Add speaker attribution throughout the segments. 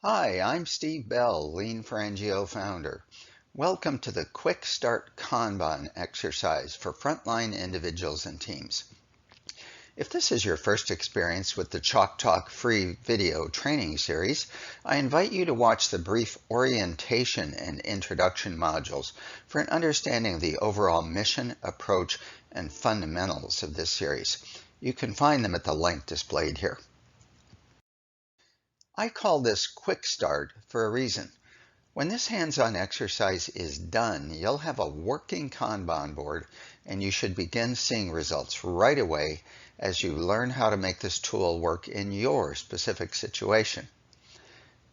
Speaker 1: Hi, I'm Steve Bell, Lean4NGO founder. Welcome to the Quick Start Kanban exercise for frontline individuals and teams. If this is your first experience with the Chalk Talk free video training series, I invite you to watch the brief orientation and introduction modules for an understanding of the overall mission, approach, and fundamentals of this series. You can find them at the link displayed here. I call this Quick Start for a reason. When this hands-on exercise is done, you'll have a working Kanban board and you should begin seeing results right away as you learn how to make this tool work in your specific situation.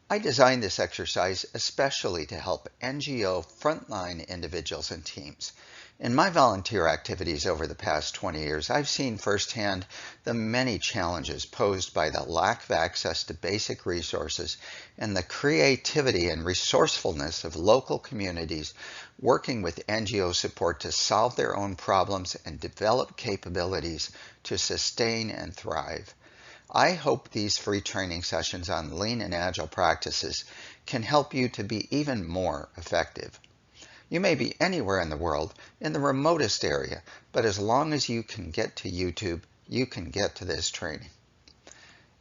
Speaker 1: I designed this exercise especially to help NGO frontline individuals and teams. In my volunteer activities over the past 20 years, I've seen firsthand the many challenges posed by the lack of access to basic resources and the creativity and resourcefulness of local communities working with NGO support to solve their own problems and develop capabilities to sustain and thrive. I hope these free training sessions on Lean and Agile practices can help you to be even more effective. You may be anywhere in the world, in the remotest area, but as long as you can get to YouTube, you can get to this training.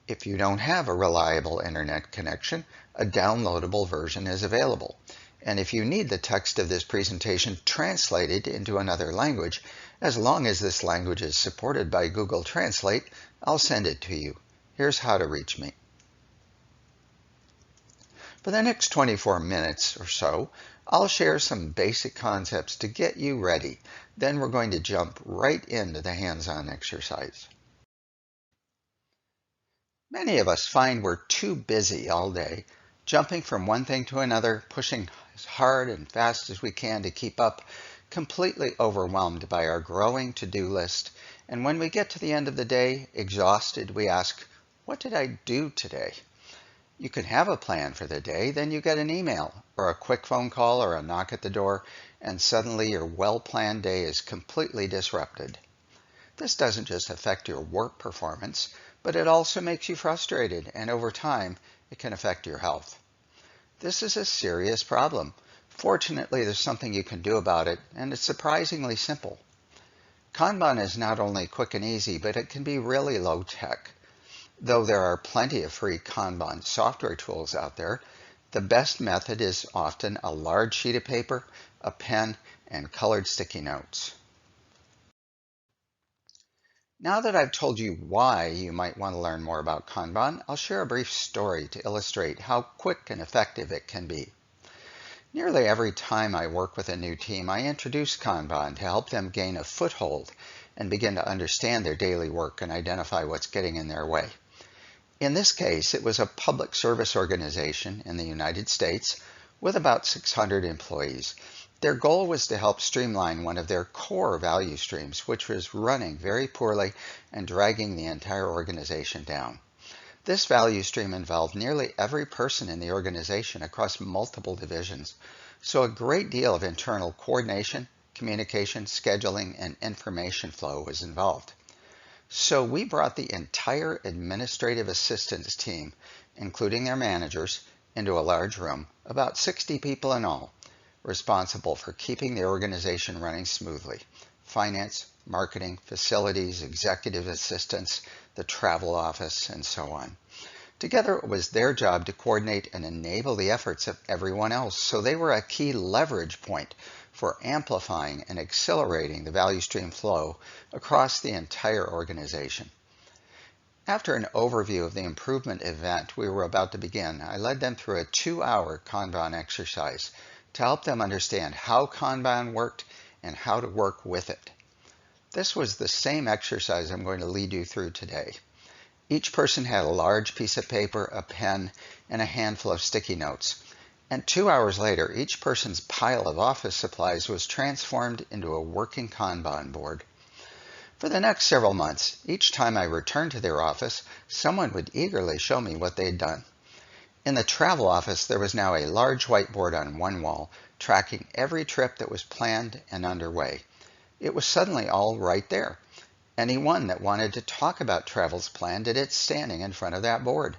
Speaker 1: If you don't have a reliable internet connection, a downloadable version is available. And if you need the text of this presentation translated into another language, as long as this language is supported by Google Translate, I'll send it to you. Here's how to reach me. For the next 24 minutes or so, I'll share some basic concepts to get you ready. Then we're going to jump right into the hands-on exercise. Many of us find we're too busy all day, jumping from one thing to another, pushing as hard and fast as we can to keep up, completely overwhelmed by our growing to-do list. And when we get to the end of the day, exhausted, we ask, what did I do today? You can have a plan for the day, then you get an email or a quick phone call or a knock at the door, and suddenly your well-planned day is completely disrupted. This doesn't just affect your work performance, but it also makes you frustrated, and over time, it can affect your health. This is a serious problem. Fortunately, there's something you can do about it, and it's surprisingly simple. Kanban is not only quick and easy, but it can be really low-tech. Though there are plenty of free Kanban software tools out there, the best method is often a large sheet of paper, a pen, and colored sticky notes. Now that I've told you why you might want to learn more about Kanban, I'll share a brief story to illustrate how quick and effective it can be. Nearly every time I work with a new team, I introduce Kanban to help them gain a foothold and begin to understand their daily work and identify what's getting in their way. In this case, it was a public service organization in the United States with about 600 employees. Their goal was to help streamline one of their core value streams, which was running very poorly and dragging the entire organization down. This value stream involved nearly every person in the organization across multiple divisions, so a great deal of internal coordination, communication, scheduling, and information flow was involved. So we brought the entire administrative assistance team, including their managers, into a large room, about 60 people in all, responsible for keeping the organization running smoothly. Finance, marketing, facilities, executive assistants, the travel office, and so on. Together, it was their job to coordinate and enable the efforts of everyone else, so they were a key leverage point for amplifying and accelerating the value stream flow across the entire organization. After an overview of the improvement event we were about to begin, I led them through a 2-hour Kanban exercise to help them understand how Kanban worked and how to work with it. This was the same exercise I'm going to lead you through today. Each person had a large piece of paper, a pen, and a handful of sticky notes. And 2 hours later, each person's pile of office supplies was transformed into a working Kanban board. For the next several months, each time I returned to their office, someone would eagerly show me what they'd done. In the travel office, there was now a large whiteboard on one wall, tracking every trip that was planned and underway. It was suddenly all right there. Anyone that wanted to talk about travels planned did it standing in front of that board.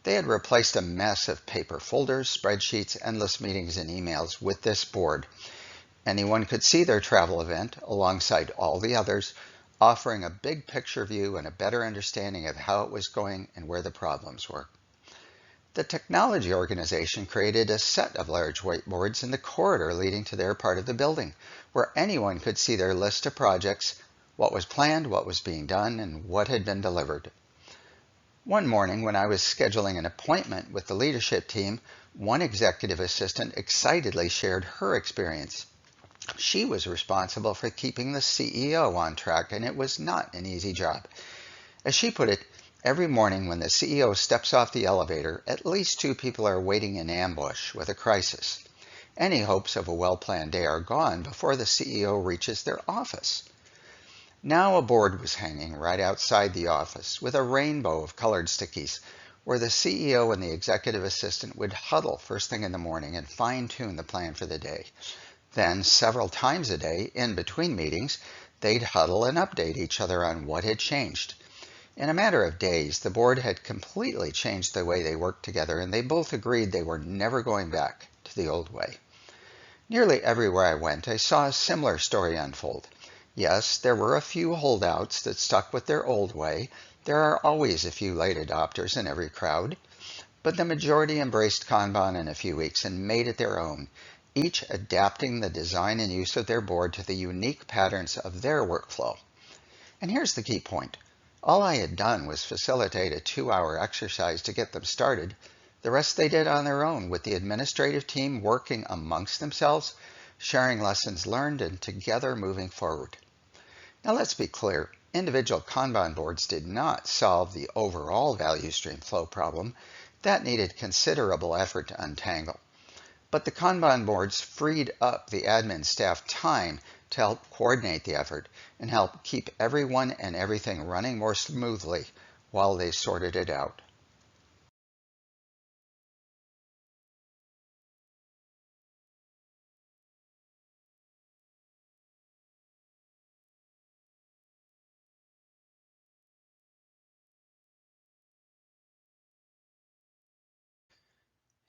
Speaker 1: They had replaced a mess of paper folders, spreadsheets, endless meetings, and emails with this board. Anyone could see their travel event alongside all the others, offering a big picture view and a better understanding of how it was going and where the problems were. The technology organization created a set of large whiteboards in the corridor leading to their part of the building, where anyone could see their list of projects, what was planned, what was being done, and what had been delivered. One morning when I was scheduling an appointment with the leadership team, one executive assistant excitedly shared her experience. She was responsible for keeping the CEO on track, and it was not an easy job. As she put it, every morning when the CEO steps off the elevator, at least two people are waiting in ambush with a crisis. Any hopes of a well-planned day are gone before the CEO reaches their office. Now a board was hanging right outside the office with a rainbow of colored stickies, where the CEO and the executive assistant would huddle first thing in the morning and fine-tune the plan for the day. Then, several times a day, in between meetings, they'd huddle and update each other on what had changed. In a matter of days, the board had completely changed the way they worked together, and they both agreed they were never going back to the old way. Nearly everywhere I went, I saw a similar story unfold. Yes, there were a few holdouts that stuck with their old way. There are always a few late adopters in every crowd. But the majority embraced Kanban in a few weeks and made it their own, each adapting the design and use of their board to the unique patterns of their workflow. And here's the key point. All I had done was facilitate a 2-hour exercise to get them started. The rest they did on their own, with the administrative team working amongst themselves, sharing lessons learned, and together moving forward. Now let's be clear, individual Kanban boards did not solve the overall value stream flow problem. That needed considerable effort to untangle. But the Kanban boards freed up the admin staff time to help coordinate the effort and help keep everyone and everything running more smoothly while they sorted it out.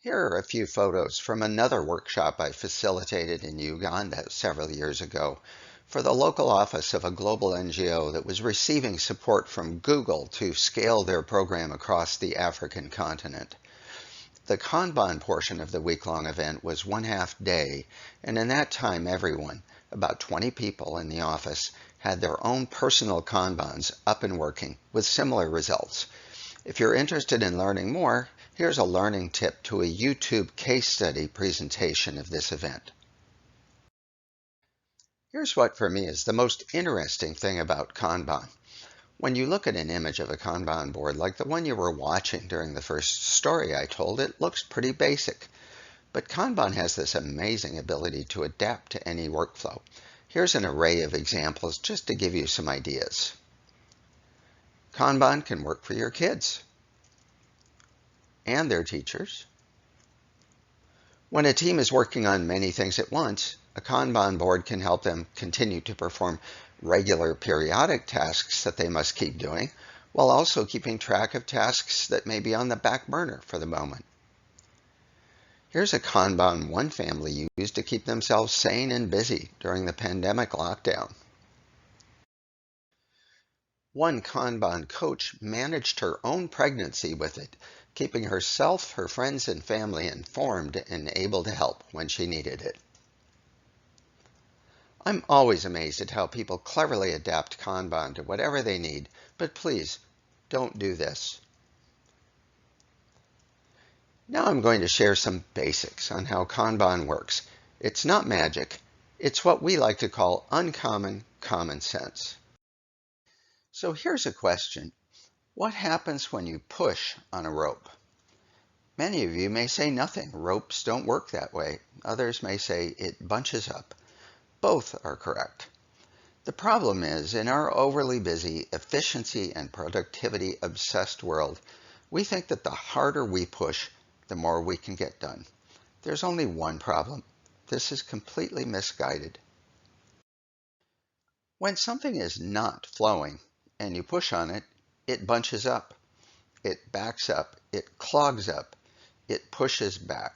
Speaker 1: Here are a few photos from another workshop I facilitated in Uganda several years ago for the local office of a global NGO that was receiving support from Google to scale their program across the African continent. The Kanban portion of the week-long event was 1/2 day, and in that time everyone, about 20 people in the office, had their own personal Kanbans up and working with similar results. If you're interested in learning more, here's a learning tip to a YouTube case study presentation of this event. Here's what for me is the most interesting thing about Kanban. When you look at an image of a Kanban board like the one you were watching during the first story I told, it looks pretty basic. But Kanban has this amazing ability to adapt to any workflow. Here's an array of examples just to give you some ideas. Kanban can work for your kids and their teachers. When a team is working on many things at once, a Kanban board can help them continue to perform regular periodic tasks that they must keep doing, while also keeping track of tasks that may be on the back burner for the moment. Here's a Kanban one family used to keep themselves sane and busy during the pandemic lockdown. One Kanban coach managed her own pregnancy with it, keeping herself, her friends, and family informed and able to help when she needed it. I'm always amazed at how people cleverly adapt Kanban to whatever they need, but please, don't do this. Now I'm going to share some basics on how Kanban works. It's not magic. It's what we like to call uncommon common sense. So here's a question. What happens when you push on a rope? Many of you may say nothing. Ropes don't work that way. Others may say it bunches up. Both are correct. The problem is, in our overly busy, efficiency and productivity obsessed world, we think that the harder we push, the more we can get done. There's only one problem. This is completely misguided. When something is not flowing and you push on it, it bunches up. it backs up, it clogs up, it pushes back.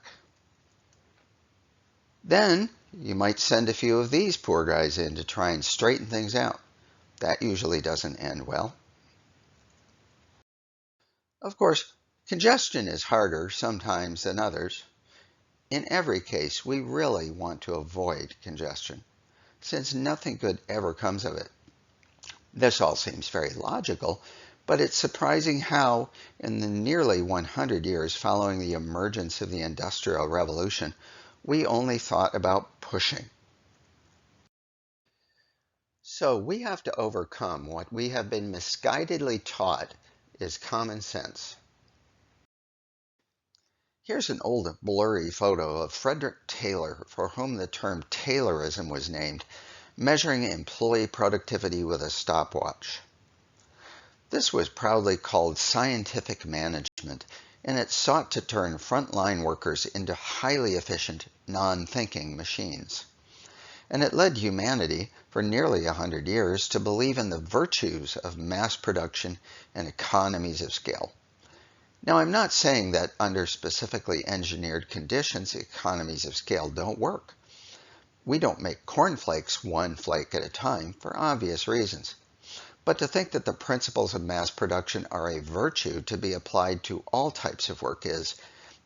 Speaker 1: Then you might send a few of these poor guys in to try and straighten things out. That usually doesn't end well. Of course, congestion is harder sometimes than others. In every case, we really want to avoid congestion, since nothing good ever comes of it. This all seems very logical, but it's surprising how, in the nearly 100 years following the emergence of the Industrial Revolution, we only thought about pushing. So we have to overcome what we have been misguidedly taught is common sense. Here's an old blurry photo of Frederick Taylor, for whom the term Taylorism was named, measuring employee productivity with a stopwatch. This was proudly called scientific management, and it sought to turn frontline workers into highly efficient, non-thinking machines. And it led humanity for nearly 100 years to believe in the virtues of mass production and economies of scale. Now, I'm not saying that under specifically engineered conditions, economies of scale don't work. We don't make cornflakes one flake at a time for obvious reasons. But to think that the principles of mass production are a virtue to be applied to all types of work is,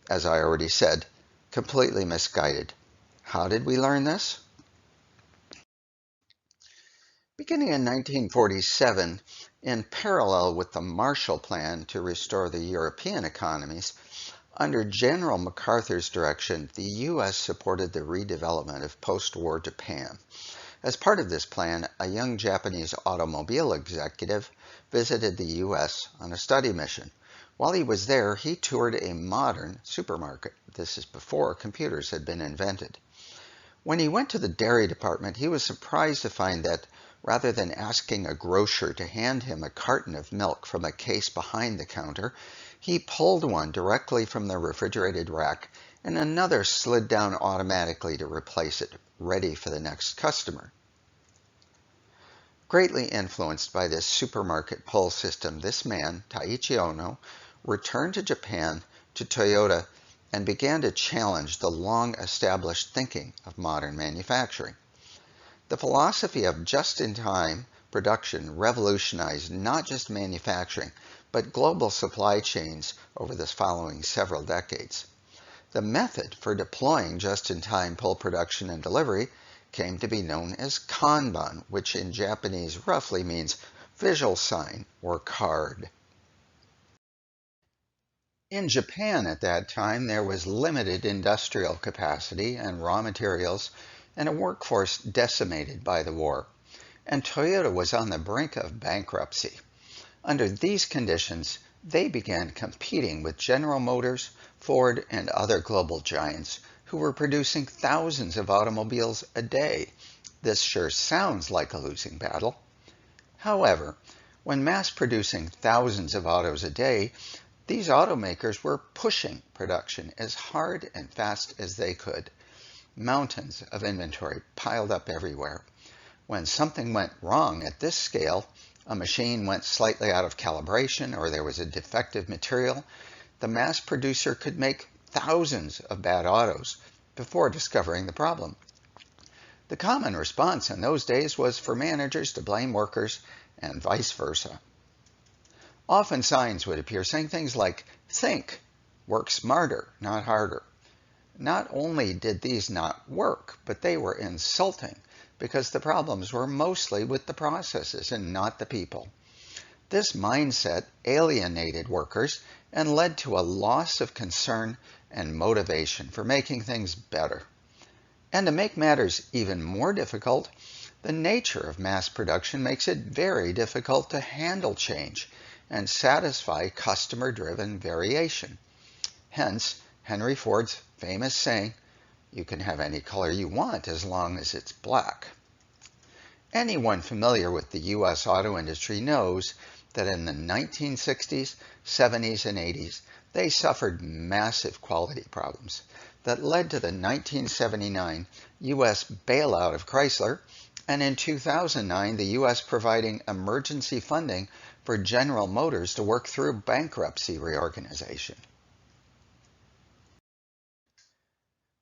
Speaker 1: as I already said, completely misguided. How did we learn this? Beginning in 1947, in parallel with the Marshall Plan to restore the European economies, under General MacArthur's direction, the U.S. supported the redevelopment of post-war Japan. As part of this plan, a young Japanese automobile executive visited the U.S. on a study mission. While he was there, he toured a modern supermarket. This is before computers had been invented. When he went to the dairy department, he was surprised to find that rather than asking a grocer to hand him a carton of milk from a case behind the counter, he pulled one directly from the refrigerated rack and another slid down automatically to replace it, ready for the next customer. Greatly influenced by this supermarket pull system, this man, Taiichi Ohno, returned to Japan, to Toyota, and began to challenge the long-established thinking of modern manufacturing. The philosophy of just-in-time production revolutionized not just manufacturing, but global supply chains over the following several decades. The method for deploying just-in-time pull production and delivery came to be known as Kanban, which in Japanese roughly means visual sign or card. In Japan at that time, there was limited industrial capacity and raw materials, and a workforce decimated by the war, and Toyota was on the brink of bankruptcy. Under these conditions, they began competing with General Motors, Ford, and other global giants who were producing thousands of automobiles a day. This sure sounds like a losing battle. However, when mass producing thousands of autos a day, these automakers were pushing production as hard and fast as they could. Mountains of inventory piled up everywhere. When something went wrong at this scale, a machine went slightly out of calibration or there was a defective material, the mass producer could make thousands of bad autos before discovering the problem. The common response in those days was for managers to blame workers and vice versa. Often signs would appear saying things like, "Think, work smarter, not harder." Not only did these not work, but they were insulting because the problems were mostly with the processes and not the people. This mindset alienated workers and led to a loss of concern and motivation for making things better. And to make matters even more difficult, the nature of mass production makes it very difficult to handle change and satisfy customer-driven variation. Hence, Henry Ford's famous saying, "You can have any color you want as long as it's black." Anyone familiar with the U.S. auto industry knows that in the 1960s, 70s, and 80s, they suffered massive quality problems that led to the 1979 U.S. bailout of Chrysler and in 2009, the U.S. providing emergency funding for General Motors to work through bankruptcy reorganization.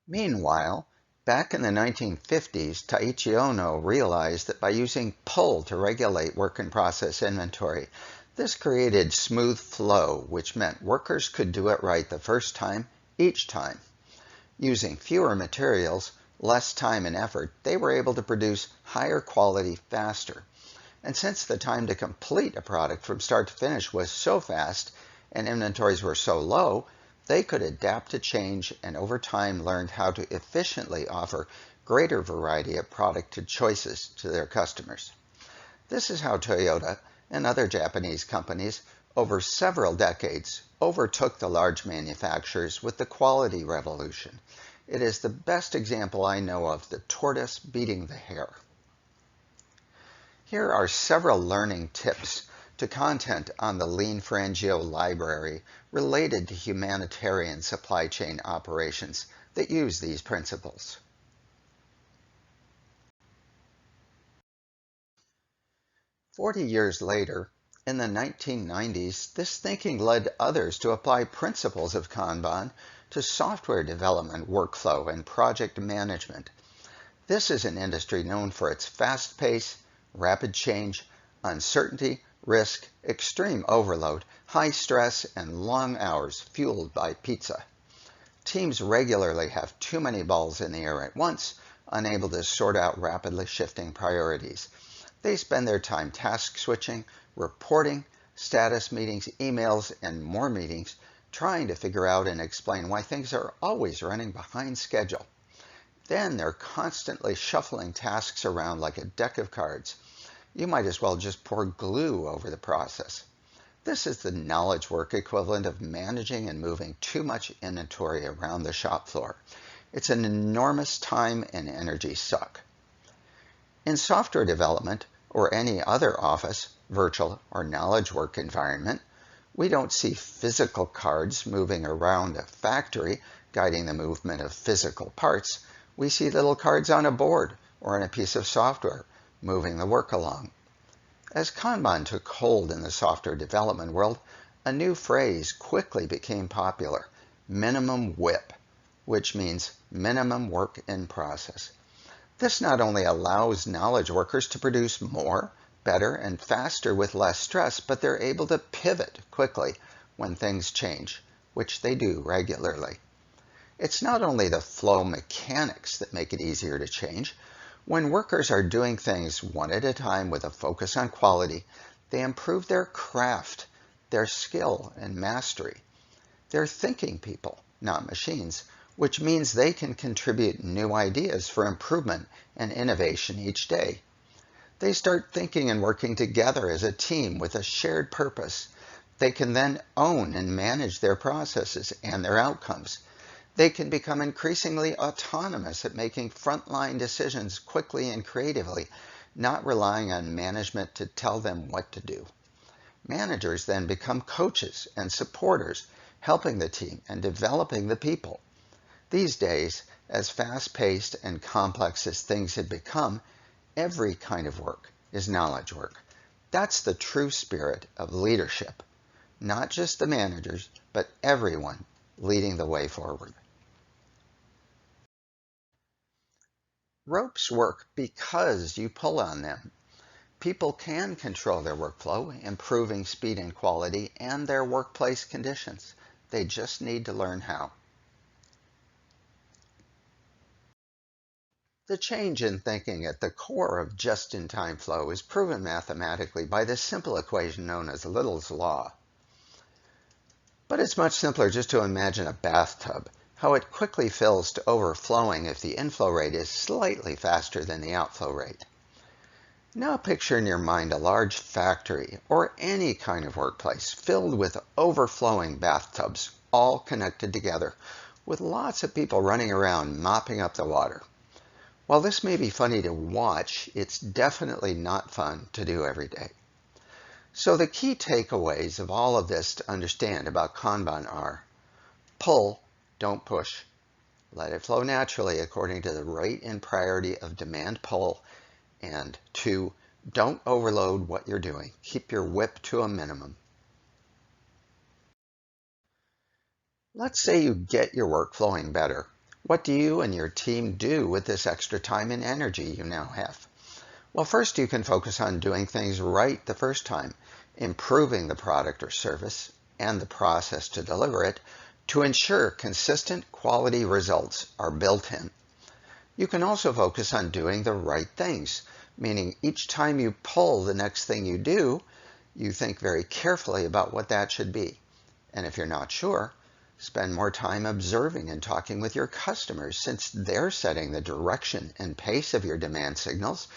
Speaker 1: Meanwhile, back in the 1950s, Taiichi Ohno realized that by using pull to regulate work in process inventory, this created smooth flow, which meant workers could do it right the first time, each time. Using fewer materials, less time and effort, they were able to produce higher quality faster. And since the time to complete a product from start to finish was so fast and inventories were so low, they could adapt to change and over time learned how to efficiently offer greater variety of product choices to their customers. This is how Toyota and other Japanese companies over several decades overtook the large manufacturers with the quality revolution. It is the best example I know of the tortoise beating the hare. Here are several learning tips to content on the Lean4NGO library related to humanitarian supply chain operations that use these principles. "40 years later, in the 1990s, this thinking led others to apply principles of Kanban to software development workflow and project management. This is an industry known for its fast pace, rapid change, uncertainty, risk, extreme overload, high stress, and long hours fueled by pizza. Teams regularly have too many balls in the air at once, unable to sort out rapidly shifting priorities. They spend their time task switching, reporting, status meetings, emails, and more meetings, trying to figure out and explain why things are always running behind schedule. Then they're constantly shuffling tasks around like a deck of cards. You might as well just pour glue over the process. This is the knowledge work equivalent of managing and moving too much inventory around the shop floor. It's an enormous time and energy suck. In software development, or any other office, virtual, or knowledge work environment, we don't see physical cards moving around a factory guiding the movement of physical parts. We see little cards on a board or on a piece of software moving the work along. As Kanban took hold in the software development world, a new phrase quickly became popular: minimum WIP, which means minimum work in process. This not only allows knowledge workers to produce more, better, and faster with less stress, but they're able to pivot quickly when things change, which they do regularly. It's not only the flow mechanics that make it easier to change. When workers are doing things one at a time with a focus on quality, they improve their craft, their skill and mastery. They're thinking people, not machines, which means they can contribute new ideas for improvement and innovation each day. They start thinking and working together as a team with a shared purpose. They can then own and manage their processes and their outcomes. They can become increasingly autonomous at making frontline decisions quickly and creatively, not relying on management to tell them what to do. Managers then become coaches and supporters, helping the team and developing the people. These days, as fast-paced and complex as things have become, every kind of work is knowledge work. That's the true spirit of leadership. Not just the managers, but everyone leading the way forward. Ropes work because you pull on them. People can control their workflow, improving speed and quality, and their workplace conditions. They just need to learn how. The change in thinking at the core of just-in-time flow is proven mathematically by the simple equation known as Little's Law. But it's much simpler just to imagine a bathtub, how it quickly fills to overflowing if the inflow rate is slightly faster than the outflow rate. Now picture in your mind a large factory or any kind of workplace filled with overflowing bathtubs, all connected together, with lots of people running around mopping up the water. While this may be funny to watch, it's definitely not fun to do every day. So the key takeaways of all of this to understand about Kanban are: pull, don't push. Let it flow naturally according to the rate and priority of demand pull, And 2, don't overload what you're doing. Keep your whip to a minimum. Let's say you get your work flowing better. What do you and your team do with this extra time and energy you now have? Well, first you can focus on doing things right the first time, improving the product or service and the process to deliver it to ensure consistent quality results are built in. You can also focus on doing the right things, meaning each time you pull the next thing you do, you think very carefully about what that should be. And if you're not sure, spend more time observing and talking with your customers, since they're setting the direction and pace of your demand signals,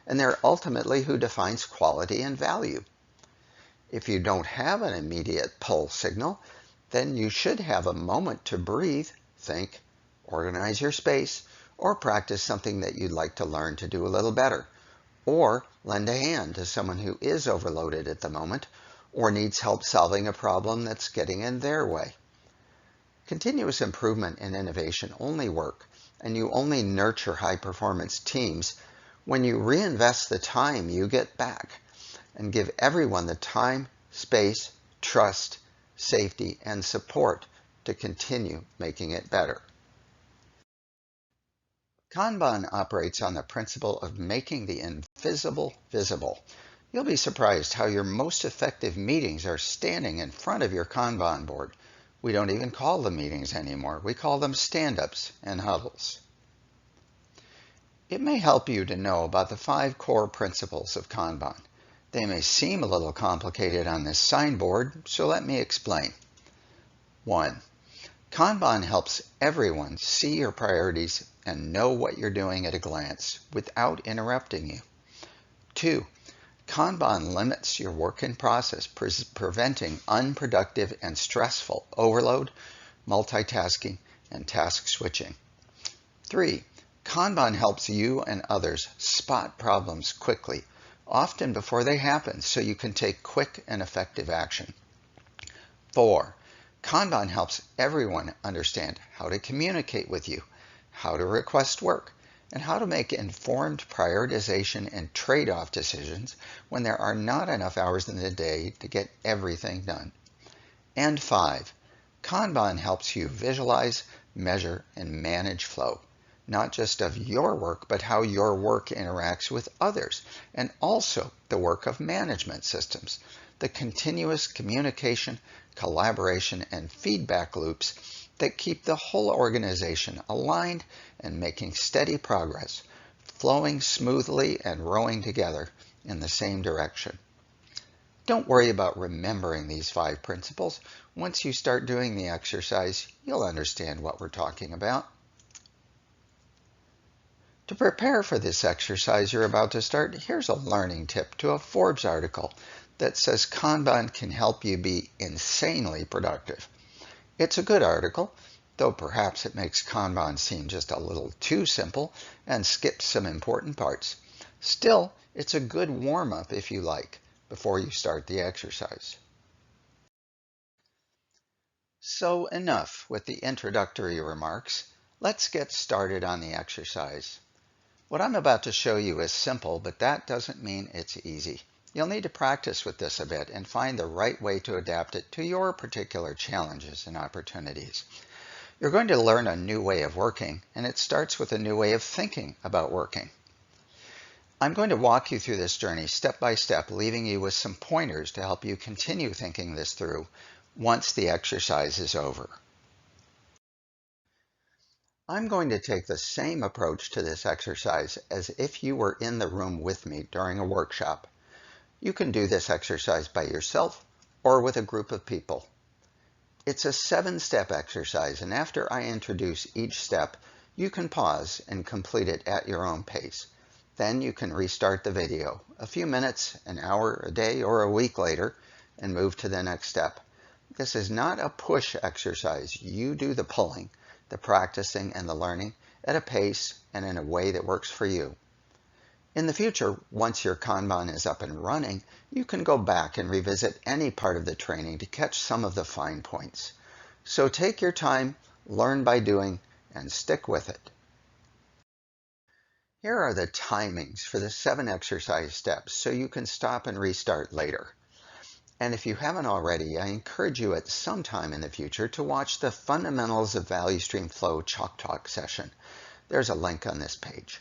Speaker 1: and they're ultimately who defines quality and value. If you don't have an immediate pull signal, then you should have a moment to breathe, think, organize your space, or practice something that you'd like to learn to do a little better, or lend a hand to someone who is overloaded at the moment or needs help solving a problem that's getting in their way. Continuous improvement and innovation only work, and you only nurture high-performance teams when you reinvest the time you get back and give everyone the time, space, trust, safety, and support to continue making it better. Kanban operates on the principle of making the invisible visible. You'll be surprised how your most effective meetings are standing in front of your Kanban board. We don't even call them meetings anymore. We call them stand-ups and huddles. It may help you to know about the 5 core principles of Kanban. They may seem a little complicated on this signboard, so let me explain. 1. Kanban helps everyone see your priorities and know what you're doing at a glance without interrupting you. 2. Kanban limits your work in process, preventing unproductive and stressful overload, multitasking, and task switching. 3. Kanban helps you and others spot problems quickly, often before they happen, so you can take quick and effective action. 4. Kanban helps everyone understand how to communicate with you, how to request work, and how to make informed prioritization and trade-off decisions when there are not enough hours in the day to get everything done. And 5. Kanban helps you visualize, measure, and manage flow, not just of your work, but how your work interacts with others, and also the work of management systems, the continuous communication, collaboration, and feedback loops that keep the whole organization aligned and making steady progress, flowing smoothly and rowing together in the same direction. Don't worry about remembering these 5 principles. Once you start doing the exercise, you'll understand what we're talking about. To prepare for this exercise you're about to start, here's a learning tip to a Forbes article that says Kanban can help you be insanely productive. It's a good article, though perhaps it makes Kanban seem just a little too simple and skips some important parts. Still, it's a good warm-up, if you like, before you start the exercise. So enough with the introductory remarks. Let's get started on the exercise. What I'm about to show you is simple, but that doesn't mean it's easy. You'll need to practice with this a bit and find the right way to adapt it to your particular challenges and opportunities. You're going to learn a new way of working, and it starts with a new way of thinking about working. I'm going to walk you through this journey step by step, leaving you with some pointers to help you continue thinking this through once the exercise is over. I'm going to take the same approach to this exercise as if you were in the room with me during a workshop. You can do this exercise by yourself or with a group of people. It's a 7-step exercise, and after I introduce each step, you can pause and complete it at your own pace. Then you can restart the video a few minutes, an hour, a day, or a week later and move to the next step. This is not a push exercise. You do the pulling, the practicing, and the learning at a pace and in a way that works for you. In the future, once your Kanban is up and running, you can go back and revisit any part of the training to catch some of the fine points. So take your time, learn by doing, and stick with it. Here are the timings for the 7 exercise steps so you can stop and restart later. And if you haven't already, I encourage you at some time in the future to watch the Fundamentals of Value Stream Flow Chalk Talk session. There's a link on this page.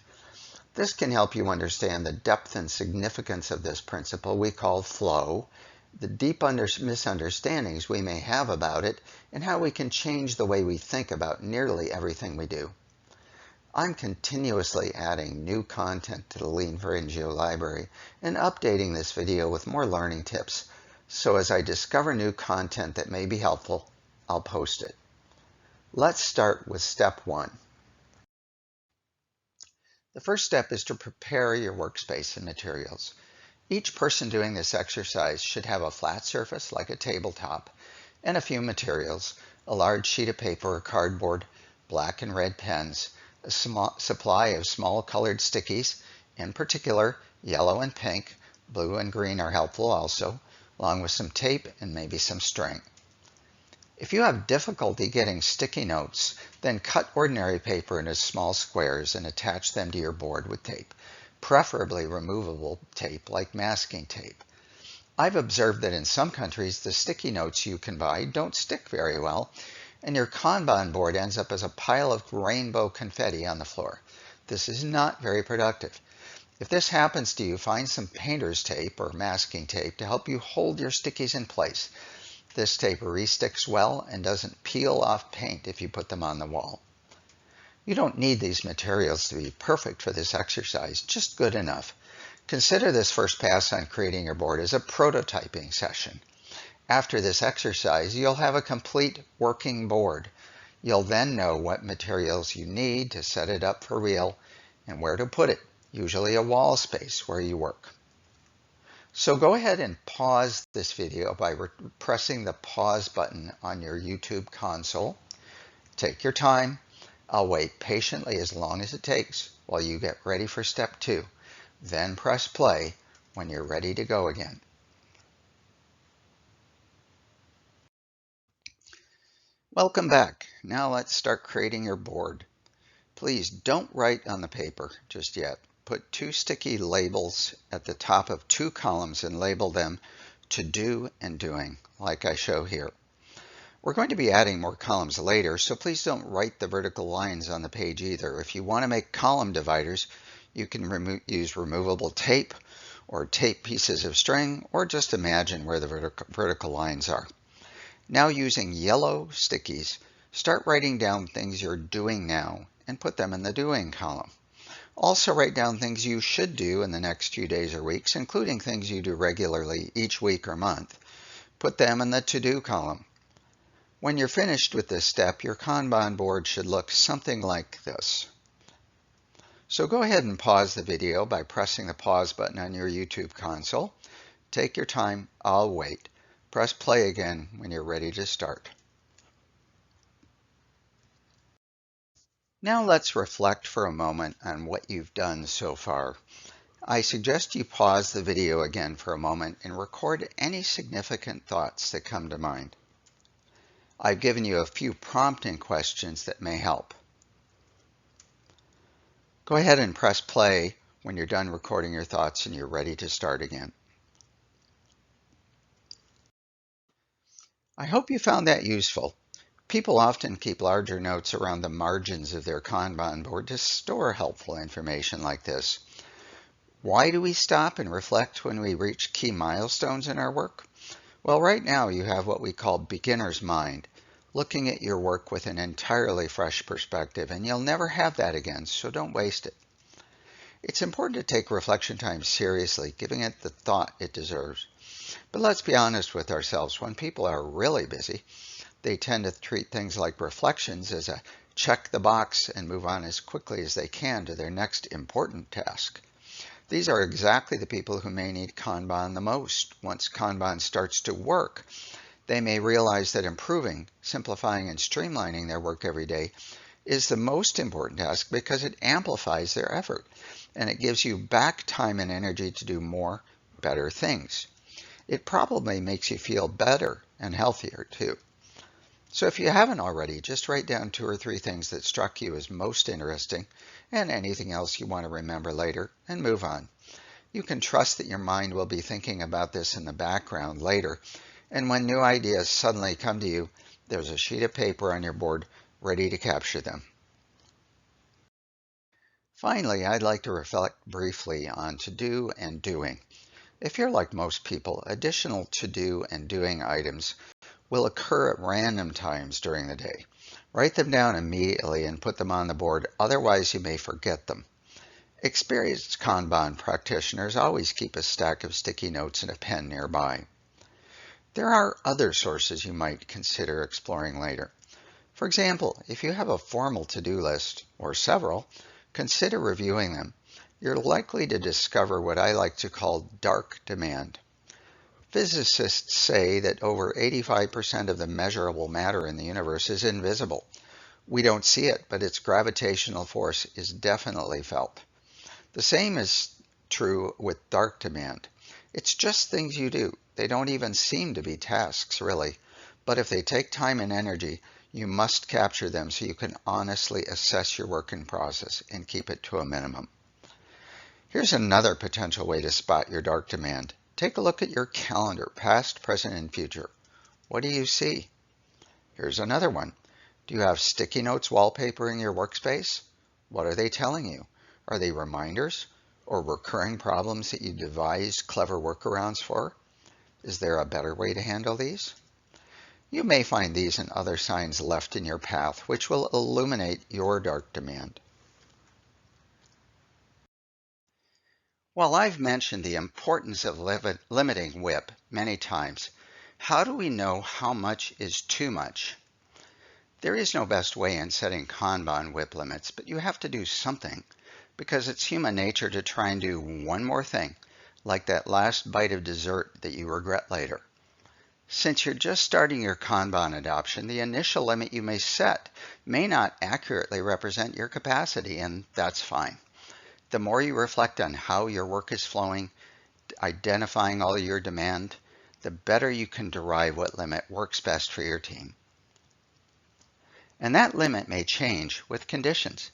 Speaker 1: This can help you understand the depth and significance of this principle we call flow, the deep misunderstandings we may have about it, and how we can change the way we think about nearly everything we do. I'm continuously adding new content to the Lean4NGO library and updating this video with more learning tips. So as I discover new content that may be helpful, I'll post it. Let's start with step 1. The first step is to prepare your workspace and materials. Each person doing this exercise should have a flat surface like a tabletop and a few materials, a large sheet of paper or cardboard, black and red pens, a small supply of small colored stickies, in particular yellow and pink, blue and green are helpful also, along with some tape and maybe some string. If you have difficulty getting sticky notes, then cut ordinary paper into small squares and attach them to your board with tape, preferably removable tape like masking tape. I've observed that in some countries the sticky notes you can buy don't stick very well, and your Kanban board ends up as a pile of rainbow confetti on the floor. This is not very productive. If this happens to you, find some painter's tape or masking tape to help you hold your stickies in place. This tape resticks well and doesn't peel off paint if you put them on the wall. You don't need these materials to be perfect for this exercise, just good enough. Consider this first pass on creating your board as a prototyping session. After this exercise, you'll have a complete working board. You'll then know what materials you need to set it up for real and where to put it, usually a wall space where you work. So go ahead and pause this video by pressing the pause button on your YouTube console. Take your time. I'll wait patiently as long as it takes while you get ready for step 2. Then press play when you're ready to go again. Welcome back. Now let's start creating your board. Please don't write on the paper just yet. Put 2 sticky labels at the top of 2 columns and label them to do and doing, like I show here. We're going to be adding more columns later, so please don't write the vertical lines on the page either. If you want to make column dividers, you can use removable tape or tape pieces of string, or just imagine where the vertical lines are. Now using yellow stickies, start writing down things you're doing now and put them in the doing column. Also write down things you should do in the next few days or weeks, including things you do regularly each week or month. Put them in the to-do column. When you're finished with this step, your Kanban board should look something like this. So go ahead and pause the video by pressing the pause button on your YouTube console. Take your time, I'll wait. Press play again when you're ready to start. Now let's reflect for a moment on what you've done so far. I suggest you pause the video again for a moment and record any significant thoughts that come to mind. I've given you a few prompting questions that may help. Go ahead and press play when you're done recording your thoughts and you're ready to start again. I hope you found that useful. People often keep larger notes around the margins of their Kanban board to store helpful information like this. Why do we stop and reflect when we reach key milestones in our work? Well, right now you have what we call beginner's mind, looking at your work with an entirely fresh perspective, and you'll never have that again, so don't waste it. It's important to take reflection time seriously, giving it the thought it deserves. But let's be honest with ourselves, when people are really busy, they tend to treat things like reflections as a check the box and move on as quickly as they can to their next important task. These are exactly the people who may need Kanban the most. Once Kanban starts to work, they may realize that improving, simplifying, and streamlining their work every day is the most important task because it amplifies their effort and it gives you back time and energy to do more, better things. It probably makes you feel better and healthier too. So if you haven't already, just write down 2 or 3 things that struck you as most interesting and anything else you want to remember later and move on. You can trust that your mind will be thinking about this in the background later, and when new ideas suddenly come to you, there's a sheet of paper on your board ready to capture them. Finally, I'd like to reflect briefly on to-do and doing. If you're like most people, additional to-do and doing items will occur at random times during the day. Write them down immediately and put them on the board, otherwise you may forget them. Experienced Kanban practitioners always keep a stack of sticky notes and a pen nearby. There are other sources you might consider exploring later. For example, if you have a formal to-do list, or several, consider reviewing them. You're likely to discover what I like to call dark demand. Physicists say that over 85% of the measurable matter in the universe is invisible. We don't see it, but its gravitational force is definitely felt. The same is true with dark demand. It's just things you do. They don't even seem to be tasks, really. But if they take time and energy, you must capture them so you can honestly assess your work in process and keep it to a minimum. Here's another potential way to spot your dark demand. Take a look at your calendar, past, present, and future. What do you see? Here's another one. Do you have sticky notes wallpapering your workspace? What are they telling you? Are they reminders or recurring problems that you devised clever workarounds for? Is there a better way to handle these? You may find these and other signs left in your path, which will illuminate your dark demand. While I've mentioned the importance of limiting WIP many times, how do we know how much is too much? There is no best way in setting Kanban WIP limits, but you have to do something, because it's human nature to try and do one more thing, like that last bite of dessert that you regret later. Since you're just starting your Kanban adoption, the initial limit you may set may not accurately represent your capacity, and that's fine. The more you reflect on how your work is flowing, identifying all your demand, the better you can derive what limit works best for your team. And that limit may change with conditions.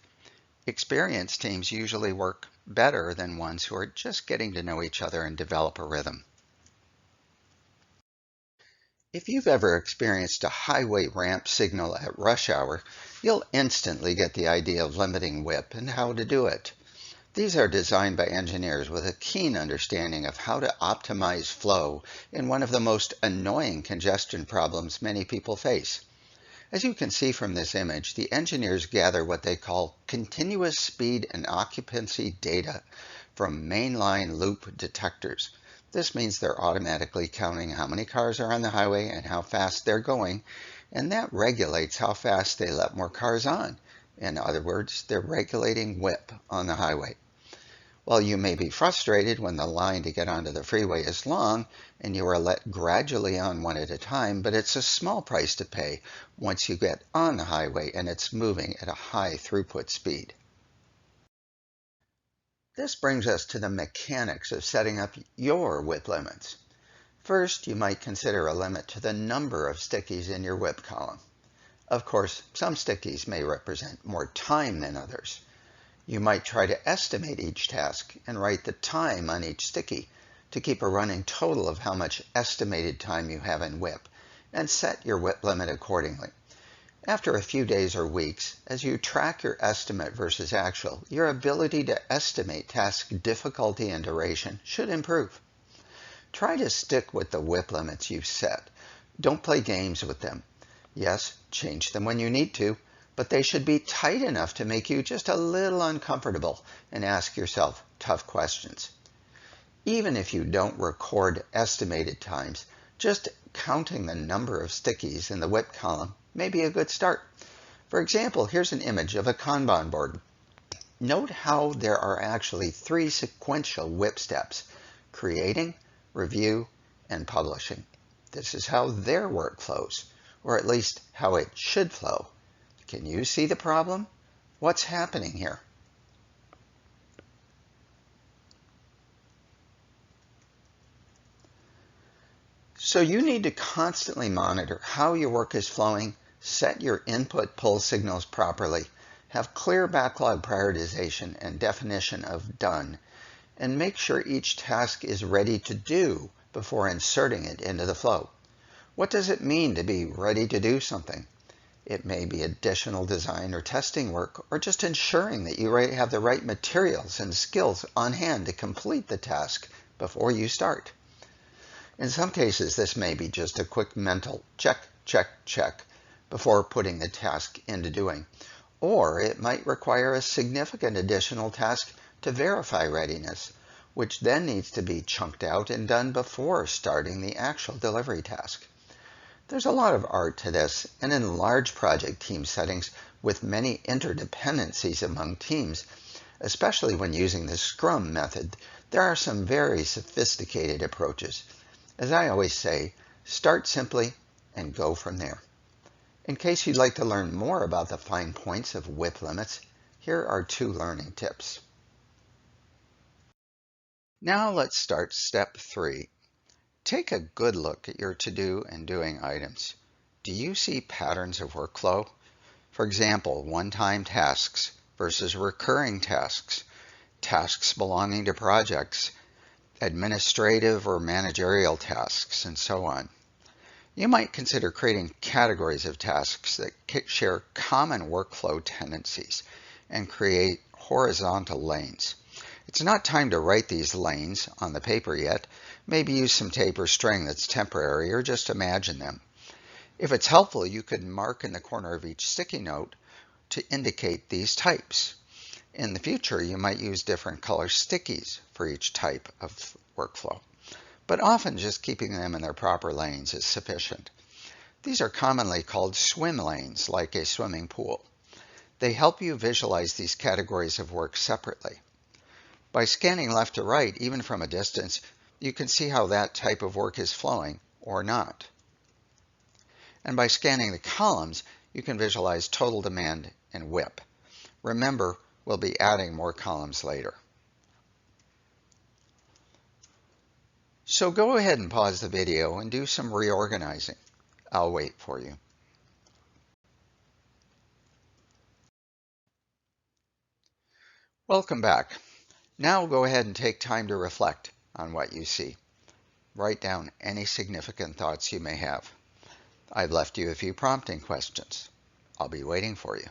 Speaker 1: Experienced teams usually work better than ones who are just getting to know each other and develop a rhythm. If you've ever experienced a highway ramp signal at rush hour, you'll instantly get the idea of limiting WIP and how to do it. These are designed by engineers with a keen understanding of how to optimize flow in one of the most annoying congestion problems many people face. As you can see from this image, the engineers gather what they call continuous speed and occupancy data from mainline loop detectors. This means they're automatically counting how many cars are on the highway and how fast they're going, and that regulates how fast they let more cars on. In other words, they're regulating WIP on the highway. Well, you may be frustrated when the line to get onto the freeway is long and you are let gradually on one at a time, but it's a small price to pay once you get on the highway and it's moving at a high throughput speed. This brings us to the mechanics of setting up your WIP limits. First, you might consider a limit to the number of stickies in your WIP column. Of course, some stickies may represent more time than others. You might try to estimate each task and write the time on each sticky to keep a running total of how much estimated time you have in WIP, and set your WIP limit accordingly. After a few days or weeks, as you track your estimate versus actual, your ability to estimate task difficulty and duration should improve. Try to stick with the WIP limits you've set. Don't play games with them. Yes, change them when you need to, but they should be tight enough to make you just a little uncomfortable and ask yourself tough questions. Even if you don't record estimated times, just counting the number of stickies in the WIP column may be a good start. For example, here's an image of a Kanban board. Note how there are actually 3 sequential WIP steps: creating, review, and publishing. This is how their work flows, or at least how it should flow. Can you see the problem? What's happening here? So you need to constantly monitor how your work is flowing Set your input pull signals properly. Have clear backlog prioritization and definition of done. And make sure each task is ready to do before inserting it into the flow. What does it mean to be ready to do something? It may be additional design or testing work, or just ensuring that you have the right materials and skills on hand to complete the task before you start. In some cases, this may be just a quick mental check, check, check before putting the task into doing. Or it might require a significant additional task to verify readiness, which then needs to be chunked out and done before starting the actual delivery task. There's a lot of art to this, and in large project team settings with many interdependencies among teams, especially when using the Scrum method, there are some very sophisticated approaches. As I always say, start simply and go from there. In case you'd like to learn more about the fine points of WIP limits, here are 2 learning tips. Now let's start step 3. Take a good look at your to-do and doing items. Do you see patterns of workflow? For example, one-time tasks versus recurring tasks, tasks belonging to projects, administrative or managerial tasks, and so on. You might consider creating categories of tasks that share common workflow tendencies and create horizontal lanes. It's not time to write these lanes on the paper yet. Maybe use some tape or string that's temporary, or just imagine them. If it's helpful, you could mark in the corner of each sticky note to indicate these types. In the future, you might use different color stickies for each type of workflow, but often just keeping them in their proper lanes is sufficient. These are commonly called swim lanes, like a swimming pool. They help you visualize these categories of work separately. By scanning left to right, even from a distance, you can see how that type of work is flowing or not. And by scanning the columns, you can visualize total demand and WIP. Remember, we'll be adding more columns later. So go ahead and pause the video and do some reorganizing. I'll wait for you. Welcome back. Now go ahead and take time to reflect on what you see. Write down any significant thoughts you may have. I've left you a few prompting questions. I'll be waiting for you.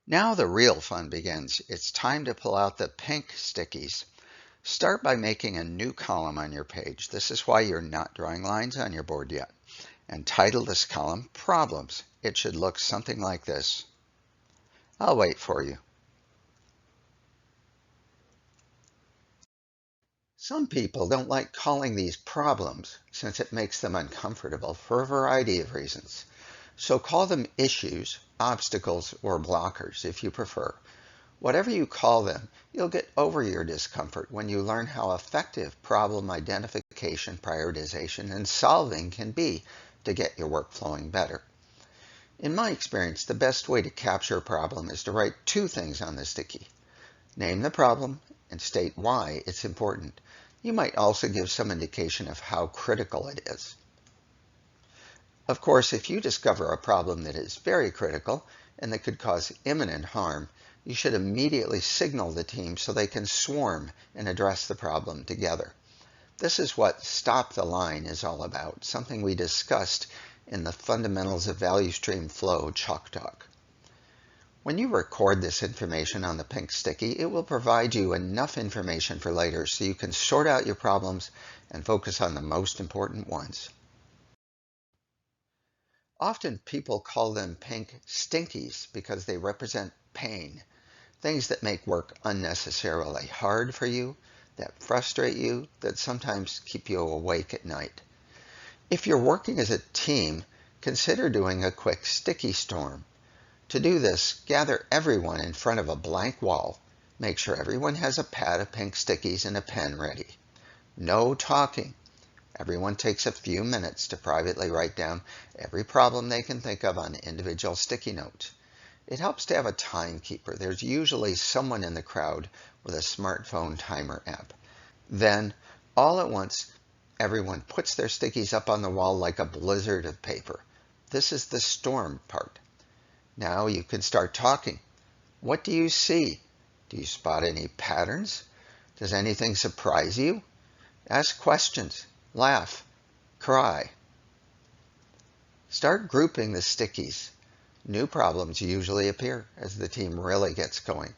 Speaker 1: Now the real fun begins. It's time to pull out the pink stickies. Start by making a new column on your page. This is why you're not drawing lines on your board yet. And title this column Problems. It should look something like this. I'll wait for you. Some people don't like calling these problems since it makes them uncomfortable for a variety of reasons. So call them issues, obstacles, or blockers if you prefer. Whatever you call them, you'll get over your discomfort when you learn how effective problem identification, prioritization, and solving can be to get your work flowing better. In my experience, the best way to capture a problem is to write 2 things on the sticky. Name the problem and state why it's important. You might also give some indication of how critical it is. Of course, if you discover a problem that is very critical and that could cause imminent harm, you should immediately signal the team so they can swarm and address the problem together. This is what Stop the Line is all about, something we discussed in the Fundamentals of Value Stream Flow Chalk Talk. When you record this information on the pink sticky, it will provide you enough information for later so you can sort out your problems and focus on the most important ones. Often people call them pink stinkies because they represent pain, things that make work unnecessarily hard for you, that frustrate you, that sometimes keep you awake at night. If you're working as a team, consider doing a quick sticky storm. To do this, gather everyone in front of a blank wall. Make sure everyone has a pad of pink stickies and a pen ready. No talking. Everyone takes a few minutes to privately write down every problem they can think of on individual sticky notes. It helps to have a timekeeper. There's usually someone in the crowd with a smartphone timer app. Then, All at once, everyone puts their stickies up on the wall like a blizzard of paper. This is the storm part. Now you can start talking. What do you see? Do you spot any patterns? Does anything surprise you? Ask questions, laugh, cry. Start grouping the stickies. New problems usually appear as the team really gets going.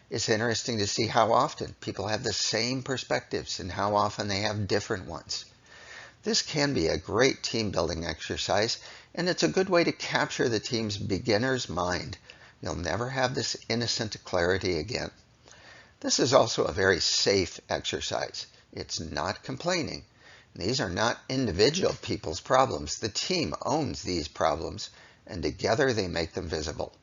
Speaker 1: It's interesting to see how often people have the same perspectives and how often they have different ones. This can be a great team building exercise, and it's a good way to capture the team's beginner's mind. You'll never have this innocent clarity again. This is also a very safe exercise. It's not complaining. These are not individual people's problems. The team owns these problems, and together they make them visible.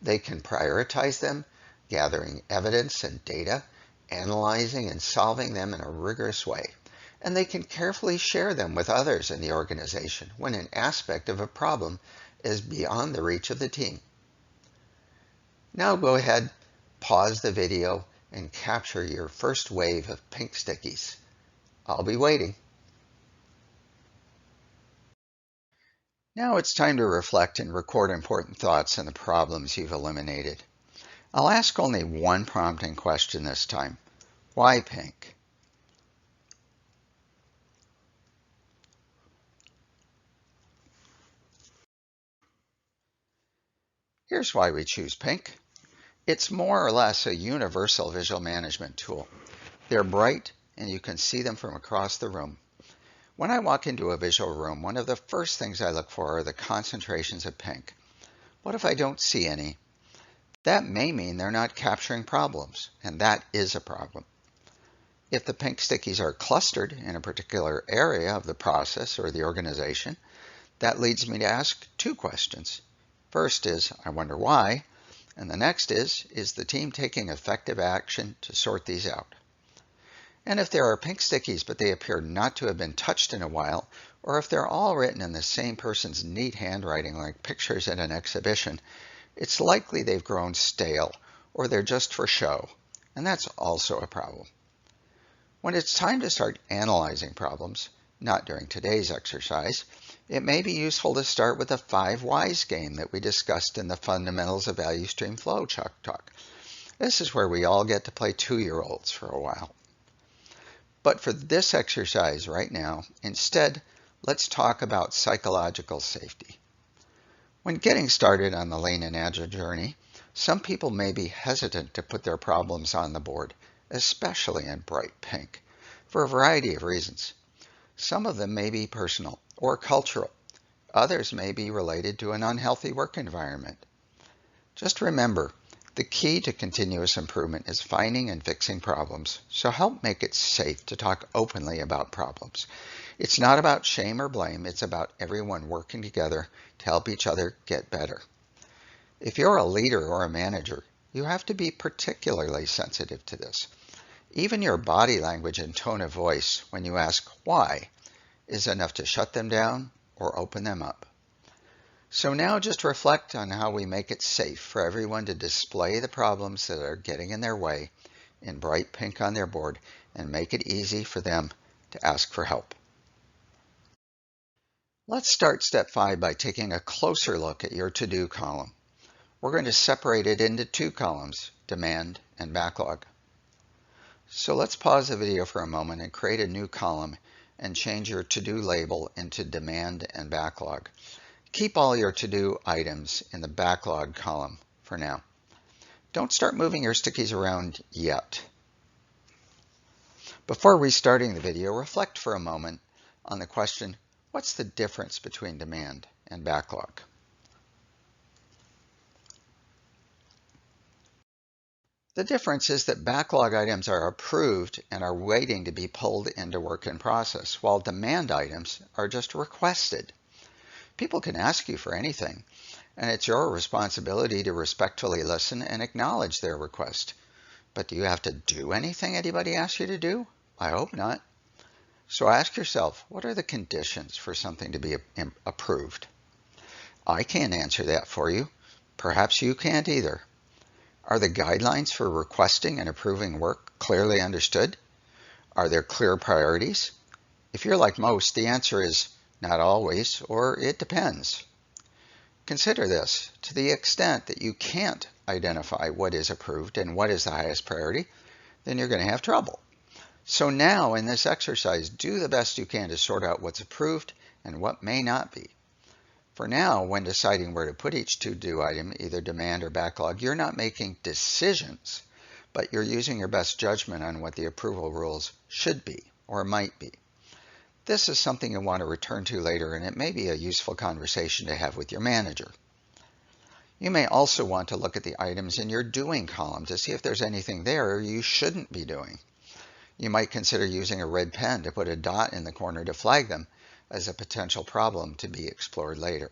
Speaker 1: They can prioritize them, gathering evidence and data, analyzing and solving them in a rigorous way. And they can carefully share them with others in the organization when an aspect of a problem is beyond the reach of the team. Now go ahead, pause the video, and capture your first wave of pink stickies. I'll be waiting. Now it's time to reflect and record important thoughts on the problems you've eliminated. I'll ask only one prompting question this time. Why pink? Here's why we choose pink. It's more or less a universal visual management tool. They're bright and you can see them from across the room. When I walk into a visual room, one of the first things I look for are the concentrations of pink. What if I don't see any? That may mean they're not capturing problems, and that is a problem. If the pink stickies are clustered in a particular area of the process or the organization, that leads me to ask two questions. First is, I wonder why, and the next is the team taking effective action to sort these out? And if there are pink stickies but they appear not to have been touched in a while, or if they're all written in the same person's neat handwriting like pictures at an exhibition, it's likely they've grown stale or they're just for show, and that's also a problem. When it's time to start analyzing problems, not during today's exercise, it may be useful to start with the 5 whys game that we discussed in the Fundamentals of Value Stream Flow talk. This is where we all get to play 2-year-olds for a while. But for this exercise right now, instead, let's talk about psychological safety. When getting started on the Lean and Agile journey, some people may be hesitant to put their problems on the board, especially in bright pink, for a variety of reasons. Some of them may be personal or cultural. Others may be related to an unhealthy work environment. Just remember, the key to continuous improvement is finding and fixing problems, so help make it safe to talk openly about problems. It's not about shame or blame, it's about everyone working together to help each other get better. If you're a leader or a manager, you have to be particularly sensitive to this. Even your body language and tone of voice when you ask why is enough to shut them down or open them up. So now just reflect on how we make it safe for everyone to display the problems that are getting in their way in bright pink on their board and make it easy for them to ask for help. Let's start step 5 by taking a closer look at your to-do column. We're going to separate it into 2 columns, demand and backlog. So let's pause the video for a moment and create a new column and change your to-do label into demand and backlog. Keep all your to-do items in the backlog column for now. Don't start moving your stickies around yet. Before restarting the video, reflect for a moment on the question, what's the difference between demand and backlog? The difference is that backlog items are approved and are waiting to be pulled into work in process, while demand items are just requested. People can ask you for anything, and it's your responsibility to respectfully listen and acknowledge their request. But do you have to do anything anybody asks you to do? I hope not. So ask yourself, what are the conditions for something to be approved? I can't answer that for you. Perhaps you can't either. Are the guidelines for requesting and approving work clearly understood? Are there clear priorities? If you're like most, the answer is not always, or it depends. Consider this: to the extent that you can't identify what is approved and what is the highest priority, then you're going to have trouble. So now in this exercise, do the best you can to sort out what's approved and what may not be. For now, when deciding where to put each to-do item, either demand or backlog, you're not making decisions, but you're using your best judgment on what the approval rules should be or might be. This is something you'll want to return to later, and it may be a useful conversation to have with your manager. You may also want to look at the items in your doing column to see if there's anything there you shouldn't be doing. You might consider using a red pen to put a dot in the corner to flag them as a potential problem to be explored later.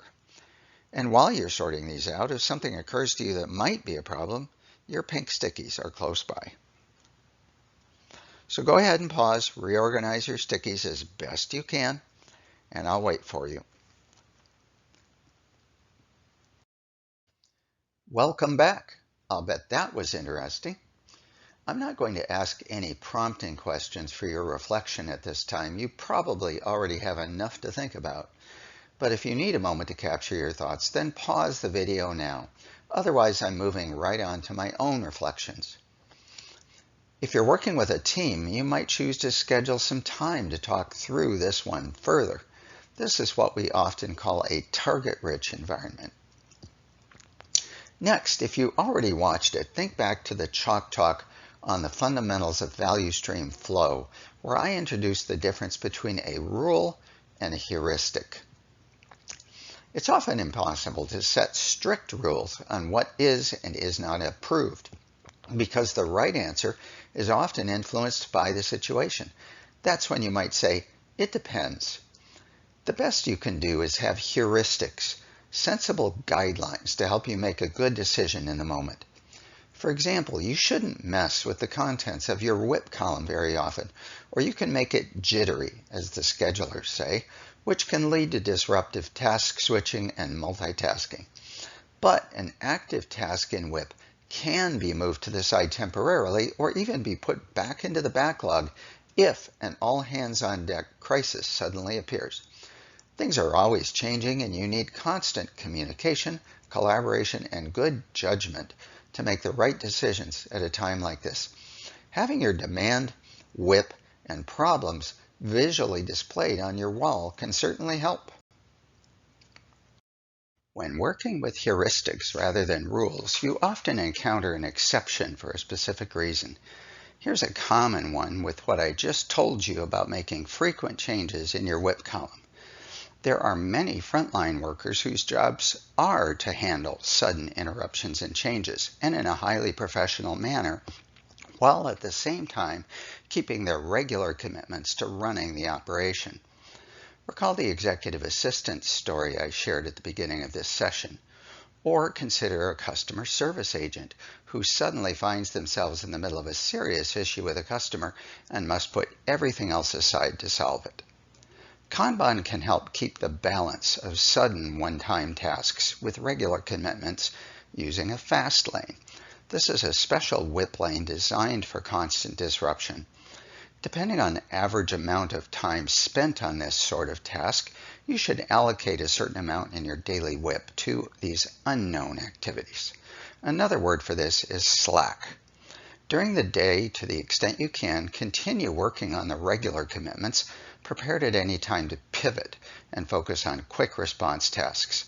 Speaker 1: And while you're sorting these out, if something occurs to you that might be a problem, your pink stickies are close by. So go ahead and pause, reorganize your stickies as best you can, and I'll wait for you. Welcome back. I'll bet that was interesting. I'm not going to ask any prompting questions for your reflection at this time. You probably already have enough to think about. But if you need a moment to capture your thoughts, then pause the video now. Otherwise, I'm moving right on to my own reflections. If you're working with a team, you might choose to schedule some time to talk through this one further. This is what we often call a target-rich environment. Next, if you already watched it, think back to the chalk talk on the fundamentals of value stream flow, where I introduced the difference between a rule and a heuristic. It's often impossible to set strict rules on what is and is not approved, because the right answer is often influenced by the situation. That's when you might say, it depends. The best you can do is have heuristics, sensible guidelines to help you make a good decision in the moment. For example, you shouldn't mess with the contents of your WIP column very often, or you can make it jittery, as the schedulers say, which can lead to disruptive task switching and multitasking. But an active task in WIP can be moved to the side temporarily, or even be put back into the backlog if an all-hands-on-deck crisis suddenly appears. Things are always changing, and you need constant communication, collaboration, and good judgment to make the right decisions at a time like this. Having your demand, WIP, and problems visually displayed on your wall can certainly help. When working with heuristics rather than rules, you often encounter an exception for a specific reason. Here's a common one with what I just told you about making frequent changes in your WIP column. There are many frontline workers whose jobs are to handle sudden interruptions and changes, and in a highly professional manner, while at the same time keeping their regular commitments to running the operation. Recall the executive assistant story I shared at the beginning of this session. Or consider a customer service agent who suddenly finds themselves in the middle of a serious issue with a customer and must put everything else aside to solve it. Kanban can help keep the balance of sudden one-time tasks with regular commitments using a fast lane. This is a special WIP lane designed for constant disruption. Depending on the average amount of time spent on this sort of task, you should allocate a certain amount in your daily WIP to these unknown activities. Another word for this is slack. During the day, to the extent you can, continue working on the regular commitments, prepared at any time to pivot and focus on quick response tasks.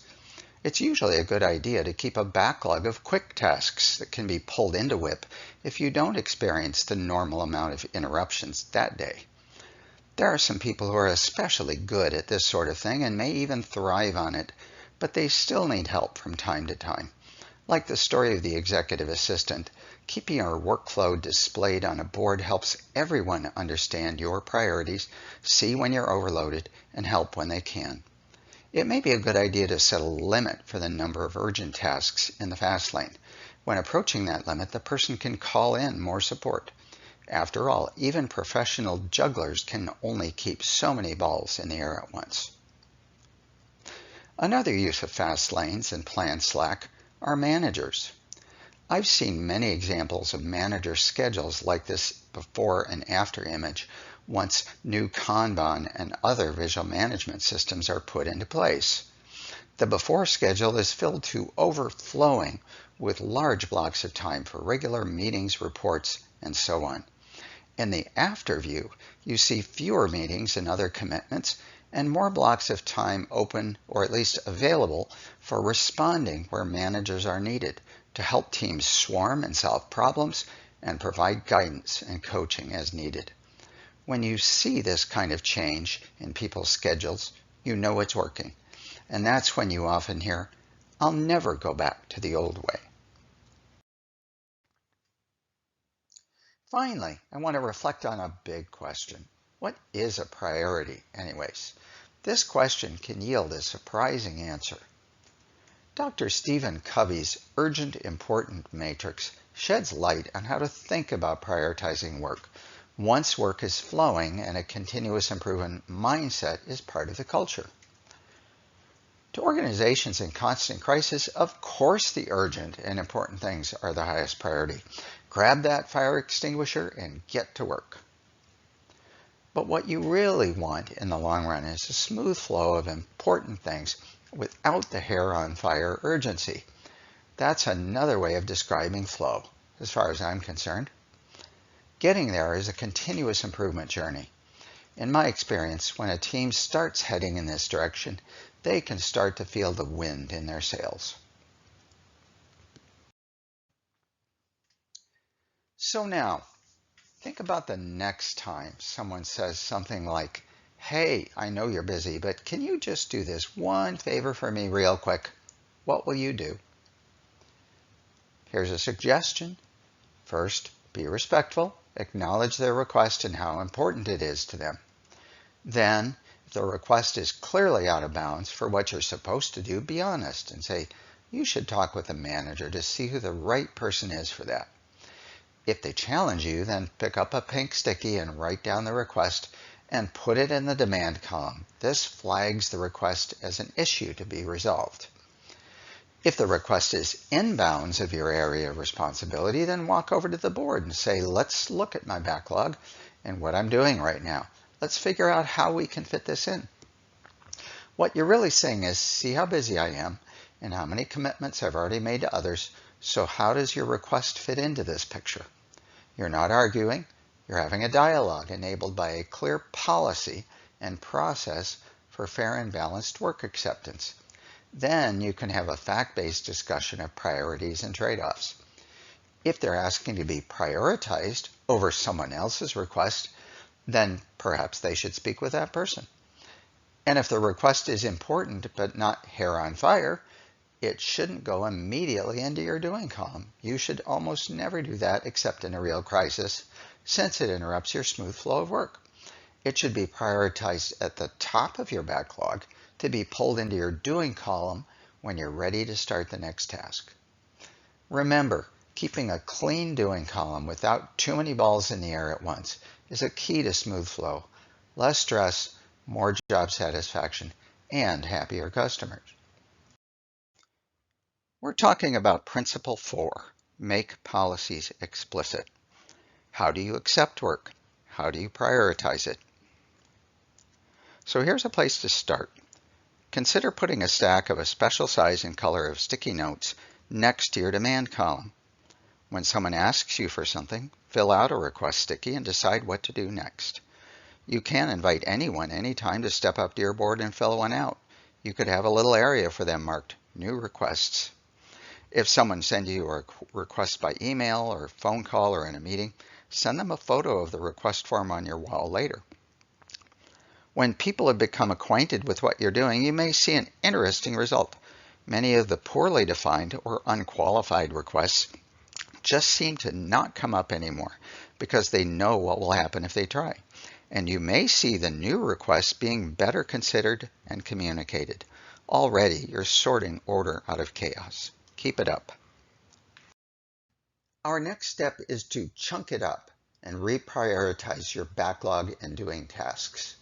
Speaker 1: It's usually a good idea to keep a backlog of quick tasks that can be pulled into WIP if you don't experience the normal amount of interruptions that day. There are some people who are especially good at this sort of thing and may even thrive on it, but they still need help from time to time. Like the story of the executive assistant, keeping your workflow displayed on a board helps everyone understand your priorities, see when you're overloaded, and help when they can. It may be a good idea to set a limit for the number of urgent tasks in the fast lane. When approaching that limit, the person can call in more support. After all, even professional jugglers can only keep so many balls in the air at once. Another use of fast lanes and planned slack are managers. I've seen many examples of manager schedules like this before and after image once new Kanban and other visual management systems are put into place. The before schedule is filled to overflowing with large blocks of time for regular meetings, reports, and so on. In the after view, you see fewer meetings and other commitments and more blocks of time open or at least available for responding where managers are needed to help teams swarm and solve problems and provide guidance and coaching as needed. When you see this kind of change in people's schedules, you know it's working. And that's when you often hear, "I'll never go back to the old way." Finally, I want to reflect on a big question. What is a priority, anyways? This question can yield a surprising answer. Dr. Stephen Covey's Urgent Important Matrix sheds light on how to think about prioritizing work once work is flowing and a continuous improvement mindset is part of the culture. To organizations in constant crisis, of course the urgent and important things are the highest priority. Grab that fire extinguisher and get to work. But what you really want in the long run is a smooth flow of important things without the hair on fire urgency. That's another way of describing flow, as far as I'm concerned. Getting there is a continuous improvement journey. In my experience, when a team starts heading in this direction, they can start to feel the wind in their sails. So now, think about the next time someone says something like, "Hey, I know you're busy, but can you just do this one favor for me real quick?" What will you do? Here's a suggestion. First, be respectful. Acknowledge their request and how important it is to them. Then, if the request is clearly out of bounds for what you're supposed to do, be honest and say, "You should talk with the manager to see who the right person is for that." If they challenge you, then pick up a pink sticky and write down the request and put it in the demand column. This flags the request as an issue to be resolved. If the request is in bounds of your area of responsibility, then walk over to the board and say, "Let's look at my backlog and what I'm doing right now. Let's figure out how we can fit this in." What you're really saying is, "See how busy I am and how many commitments I've already made to others. So how does your request fit into this picture?" You're not arguing, you're having a dialogue enabled by a clear policy and process for fair and balanced work acceptance. Then you can have a fact-based discussion of priorities and trade-offs. If they're asking to be prioritized over someone else's request, then perhaps they should speak with that person. And if the request is important but not hair on fire, it shouldn't go immediately into your doing column. You should almost never do that except in a real crisis, since it interrupts your smooth flow of work. It should be prioritized at the top of your backlog to be pulled into your doing column when you're ready to start the next task. Remember, keeping a clean doing column without too many balls in the air at once is a key to smooth flow, less stress, more job satisfaction, and happier customers. We're talking about Principle 4, make policies explicit. How do you accept work? How do you prioritize it? So here's a place to start. Consider putting a stack of a special size and color of sticky notes next to your demand column. When someone asks you for something, fill out a request sticky and decide what to do next. You can invite anyone anytime to step up to your board and fill one out. You could have a little area for them marked New Requests. If someone sends you a request by email or phone call or in a meeting, send them a photo of the request form on your wall later. When people have become acquainted with what you're doing, you may see an interesting result. Many of the poorly defined or unqualified requests just seem to not come up anymore because they know what will happen if they try. And you may see the new requests being better considered and communicated. Already, you're sorting order out of chaos. Keep it up. Our next step is to chunk it up and reprioritize your backlog and doing tasks.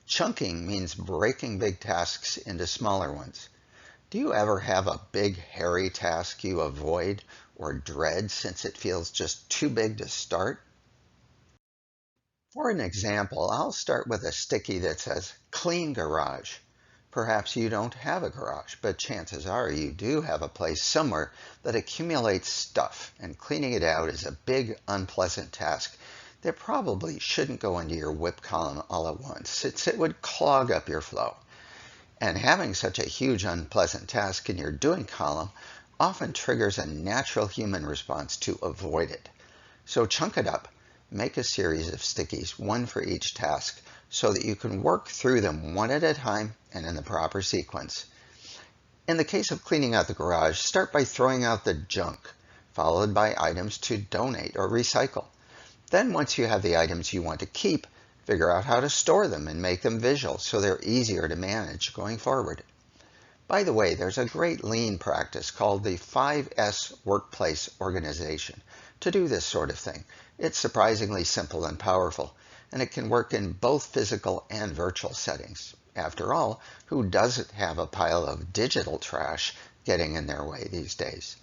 Speaker 1: Chunking means breaking big tasks into smaller ones. Do you ever have a big, hairy task you avoid or dread since it feels just too big to start? For an example, I'll start with a sticky that says Clean Garage. Perhaps you don't have a garage, but chances are you do have a place somewhere that accumulates stuff, and cleaning it out is a big, unpleasant task that probably shouldn't go into your WIP column all at once, since it would clog up your flow. And having such a huge, unpleasant task in your doing column often triggers a natural human response to avoid it. So chunk it up. Make a series of stickies, one for each task, so that you can work through them one at a time and in the proper sequence. In the case of cleaning out the garage, start by throwing out the junk, followed by items to donate or recycle. Then once you have the items you want to keep, figure out how to store them and make them visual so they're easier to manage going forward. By the way, there's a great lean practice called the 5S workplace organization to do this sort of thing. It's surprisingly simple and powerful, and it can work in both physical and virtual settings. After all, who doesn't have a pile of digital trash getting in their way these days?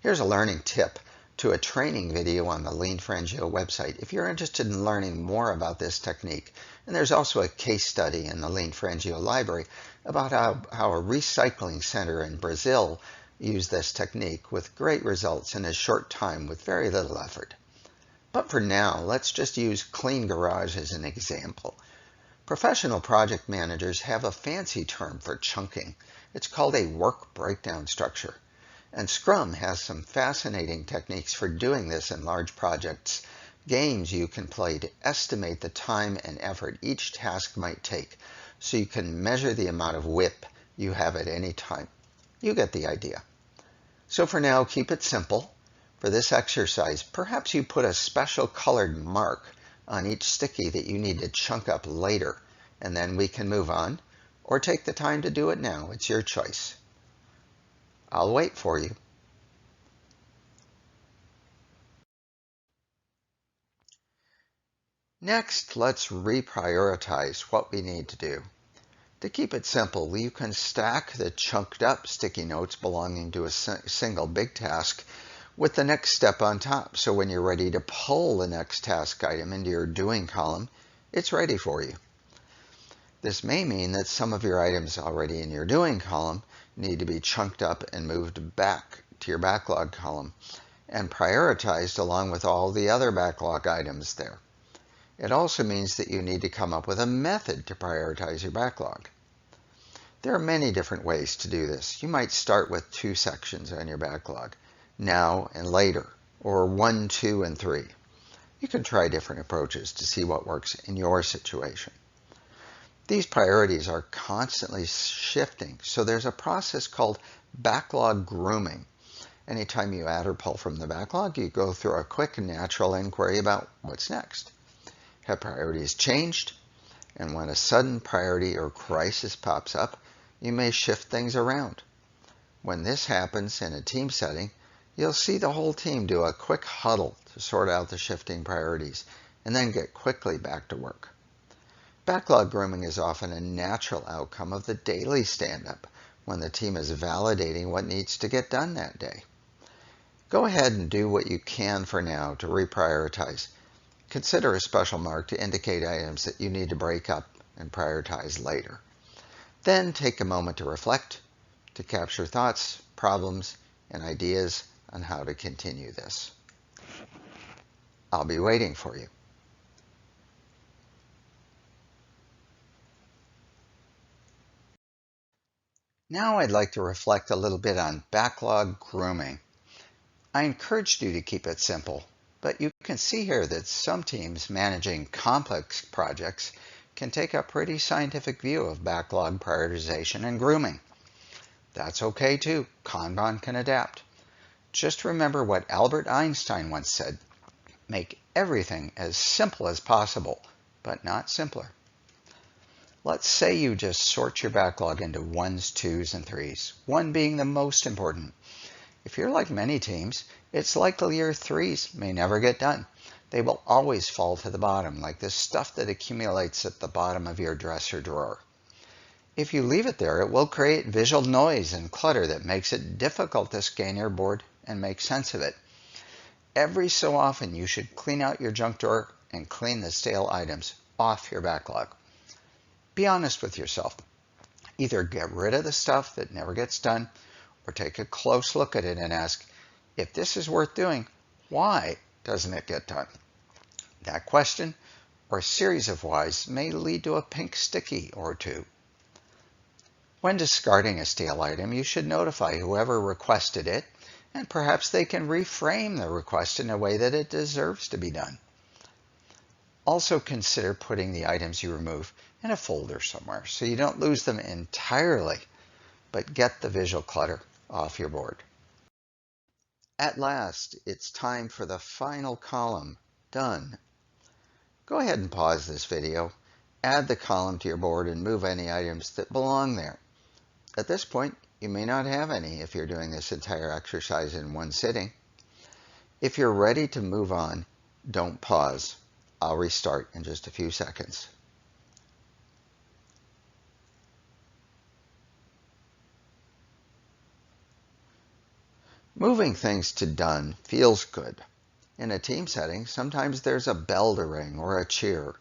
Speaker 1: Here's a learning tip to a training video on the Lean4NGO website if you're interested in learning more about this technique. And there's also a case study in the Lean4NGO library about how a recycling center in Brazil used this technique with great results in a short time with very little effort. But for now, let's just use Clean Garage as an example. Professional project managers have a fancy term for chunking. It's called a work breakdown structure. And Scrum has some fascinating techniques for doing this in large projects, games you can play to estimate the time and effort each task might take, so you can measure the amount of WIP you have at any time. You get the idea. So for now, keep it simple. For this exercise, perhaps you put a special colored mark on each sticky that you need to chunk up later, and then we can move on, or take the time to do it now. It's your choice. I'll wait for you. Next, let's reprioritize what we need to do. To keep it simple, you can stack the chunked up sticky notes belonging to a single big task with the next step on top. So when you're ready to pull the next task item into your doing column, it's ready for you. This may mean that some of your items already in your doing column need to be chunked up and moved back to your backlog column and prioritized along with all the other backlog items there. It also means that you need to come up with a method to prioritize your backlog. There are many different ways to do this. You might start with 2 sections on your backlog, now and later, or 1, 2, and 3. You can try different approaches to see what works in your situation. These priorities are constantly shifting, so there's a process called backlog grooming. Anytime you add or pull from the backlog, you go through a quick natural inquiry about what's next. Have priorities changed? And when a sudden priority or crisis pops up, you may shift things around. When this happens in a team setting, you'll see the whole team do a quick huddle to sort out the shifting priorities and then get quickly back to work. Backlog grooming is often a natural outcome of the daily stand-up when the team is validating what needs to get done that day. Go ahead and do what you can for now to reprioritize. Consider a special mark to indicate items that you need to break up and prioritize later. Then take a moment to reflect, to capture thoughts, problems, and ideas on how to continue this. I'll be waiting for you. Now I'd like to reflect a little bit on backlog grooming. I encouraged you to keep it simple, but you can see here that some teams managing complex projects can take a pretty scientific view of backlog prioritization and grooming. That's okay too. Kanban can adapt. Just remember what Albert Einstein once said, make everything as simple as possible, but not simpler. Let's say you just sort your backlog into 1s, 2s, and 3s, 1 being the most important. If you're like many teams, it's likely your 3s may never get done. They will always fall to the bottom, like the stuff that accumulates at the bottom of your dresser drawer. If you leave it there, it will create visual noise and clutter that makes it difficult to scan your board and make sense of it. Every so often, you should clean out your junk drawer and clean the stale items off your backlog. Be honest with yourself. Either get rid of the stuff that never gets done, or take a close look at it and ask, if this is worth doing, why doesn't it get done? That question, or a series of whys, may lead to a pink sticky or two. When discarding a stale item, you should notify whoever requested it, and perhaps they can reframe the request in a way that it deserves to be done. Also consider putting the items you remove in a folder somewhere so you don't lose them entirely, but get the visual clutter off your board. At last, it's time for the final column, done. Go ahead and pause this video, add the column to your board, and move any items that belong there. At this point, you may not have any if you're doing this entire exercise in one sitting. If you're ready to move on, don't pause. I'll restart in just a few seconds. Moving things to done feels good. In a team setting, sometimes there's a bell to ring or a cheer.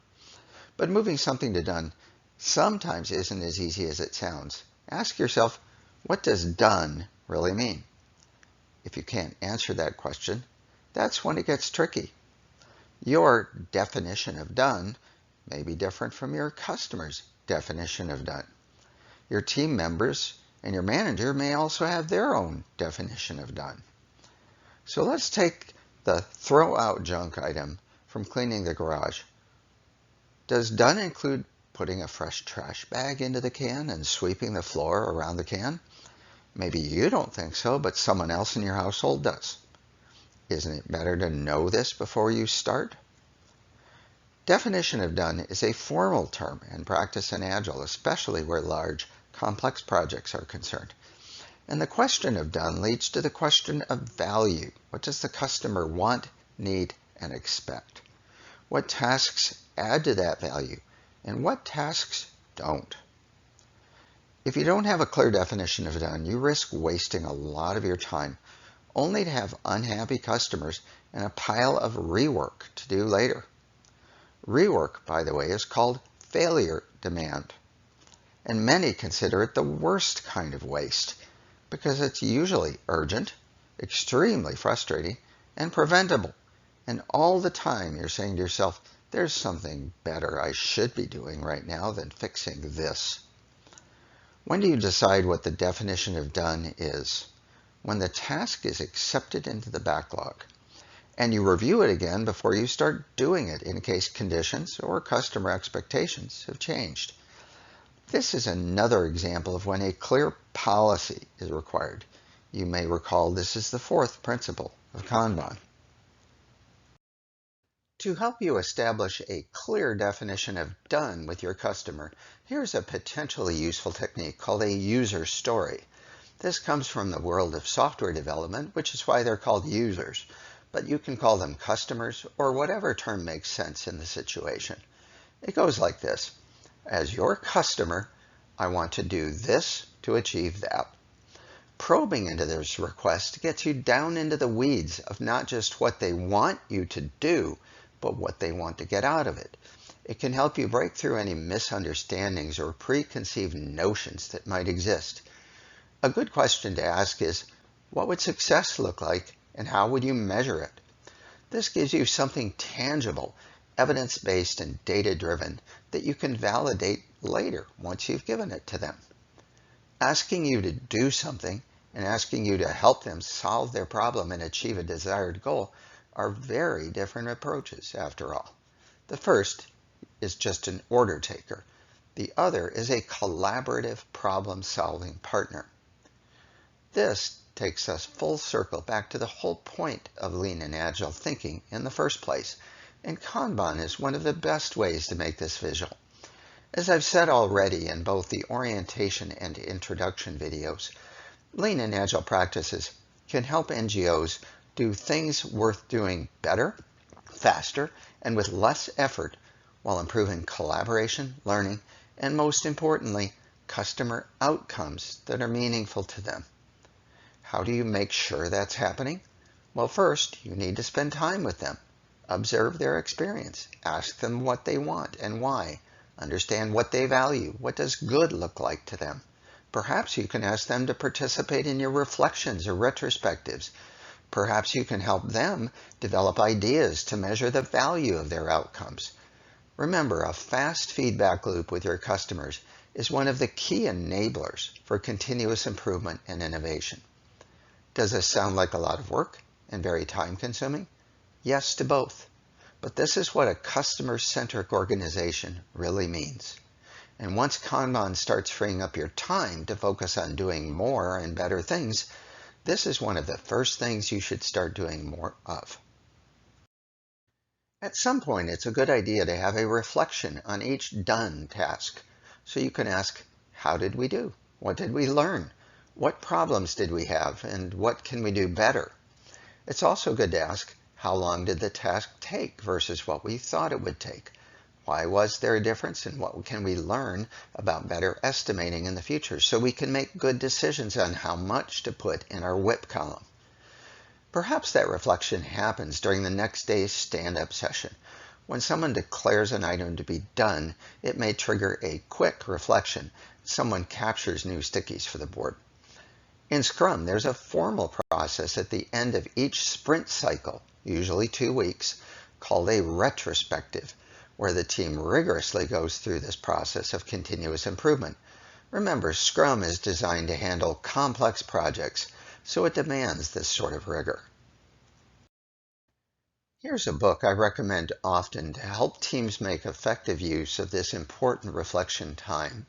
Speaker 1: But moving something to done sometimes isn't as easy as it sounds. Ask yourself, what does done really mean? If you can't answer that question, that's when it gets tricky. Your definition of done may be different from your customer's definition of done. Your team members and your manager may also have their own definition of done. So let's take the throw out junk item from cleaning the garage. Does done include putting a fresh trash bag into the can and sweeping the floor around the can? Maybe you don't think so, but someone else in your household does. Isn't it better to know this before you start? Definition of done is a formal term in practice in Agile, especially where large, complex projects are concerned. And the question of done leads to the question of value. What does the customer want, need, and expect? What tasks add to that value, and what tasks don't? If you don't have a clear definition of done, you risk wasting a lot of your time, only to have unhappy customers and a pile of rework to do later. Rework, by the way, is called failure demand, and many consider it the worst kind of waste because it's usually urgent, extremely frustrating, and preventable. And all the time you're saying to yourself, there's something better I should be doing right now than fixing this. When do you decide what the definition of done is? When the task is accepted into the backlog, and you review it again before you start doing it in case conditions or customer expectations have changed. This is another example of when a clear policy is required. You may recall this is the fourth principle of Kanban. To help you establish a clear definition of done with your customer, here's a potentially useful technique called a user story. This comes from the world of software development, which is why they're called users, but you can call them customers or whatever term makes sense in the situation. It goes like this. As your customer, I want to do this to achieve that. Probing into this request gets you down into the weeds of not just what they want you to do, but what they want to get out of it. It can help you break through any misunderstandings or preconceived notions that might exist. A good question to ask is, what would success look like and how would you measure it? This gives you something tangible, evidence-based and data-driven that you can validate later once you've given it to them. Asking you to do something and asking you to help them solve their problem and achieve a desired goal are very different approaches, after all. The first is just an order taker. The other is a collaborative problem-solving partner. This takes us full circle back to the whole point of Lean and Agile thinking in the first place, and Kanban is one of the best ways to make this visual. As I've said already in both the orientation and introduction videos, Lean and Agile practices can help NGOs do things worth doing better, faster, and with less effort while improving collaboration, learning, and most importantly, customer outcomes that are meaningful to them. How do you make sure that's happening? Well, first, you need to spend time with them. Observe their experience. Ask them what they want and why. Understand what they value. What does good look like to them? Perhaps you can ask them to participate in your reflections or retrospectives. Perhaps you can help them develop ideas to measure the value of their outcomes. Remember, a fast feedback loop with your customers is one of the key enablers for continuous improvement and innovation. Does this sound like a lot of work and very time-consuming? Yes to both. But this is what a customer-centric organization really means. And once Kanban starts freeing up your time to focus on doing more and better things, this is one of the first things you should start doing more of. At some point, it's a good idea to have a reflection on each done task. So you can ask, how did we do? What did we learn? What problems did we have? And what can we do better? It's also good to ask, how long did the task take versus what we thought it would take? Why was there a difference, and what can we learn about better estimating in the future so we can make good decisions on how much to put in our WIP column? Perhaps that reflection happens during the next day's stand-up session. When someone declares an item to be done, it may trigger a quick reflection. Someone captures new stickies for the board. In Scrum, there's a formal process at the end of each sprint cycle, usually 2 weeks, called a retrospective, where the team rigorously goes through this process of continuous improvement. Remember, Scrum is designed to handle complex projects, so it demands this sort of rigor. Here's a book I recommend often to help teams make effective use of this important reflection time.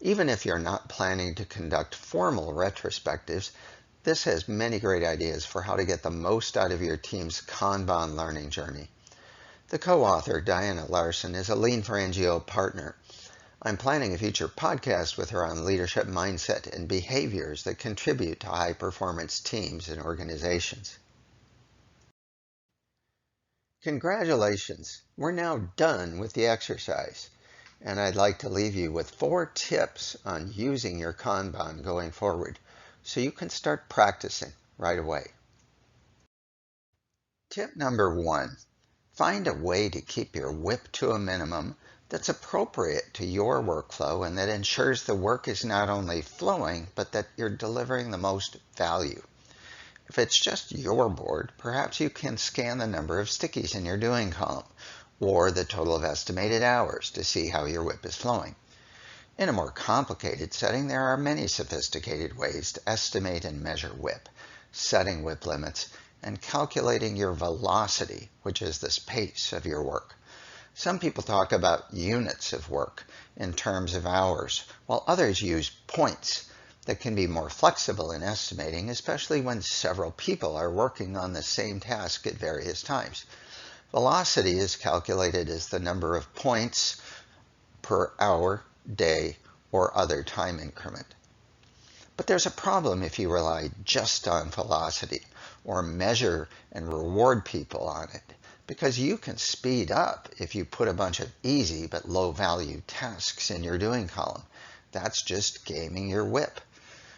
Speaker 1: Even if you're not planning to conduct formal retrospectives, this has many great ideas for how to get the most out of your team's Kanban learning journey. The co-author, Diana Larson, is a Lean4NGO partner. I'm planning a future podcast with her on leadership mindset and behaviors that contribute to high-performance teams and organizations. Congratulations! We're now done with the exercise, and I'd like to leave you with 4 tips on using your Kanban going forward so you can start practicing right away. Tip number 1. Find a way to keep your WIP to a minimum that's appropriate to your workflow and that ensures the work is not only flowing, but that you're delivering the most value. If it's just your board, perhaps you can scan the number of stickies in your doing column or the total of estimated hours to see how your WIP is flowing. In a more complicated setting, there are many sophisticated ways to estimate and measure WIP, setting WIP limits, and calculating your velocity, which is the pace of your work. Some people talk about units of work in terms of hours, while others use points that can be more flexible in estimating, especially when several people are working on the same task at various times. Velocity is calculated as the number of points per hour, day, or other time increment. But there's a problem if you rely just on velocity or measure and reward people on it, because you can speed up if you put a bunch of easy but low-value tasks in your doing column. That's just gaming your WIP.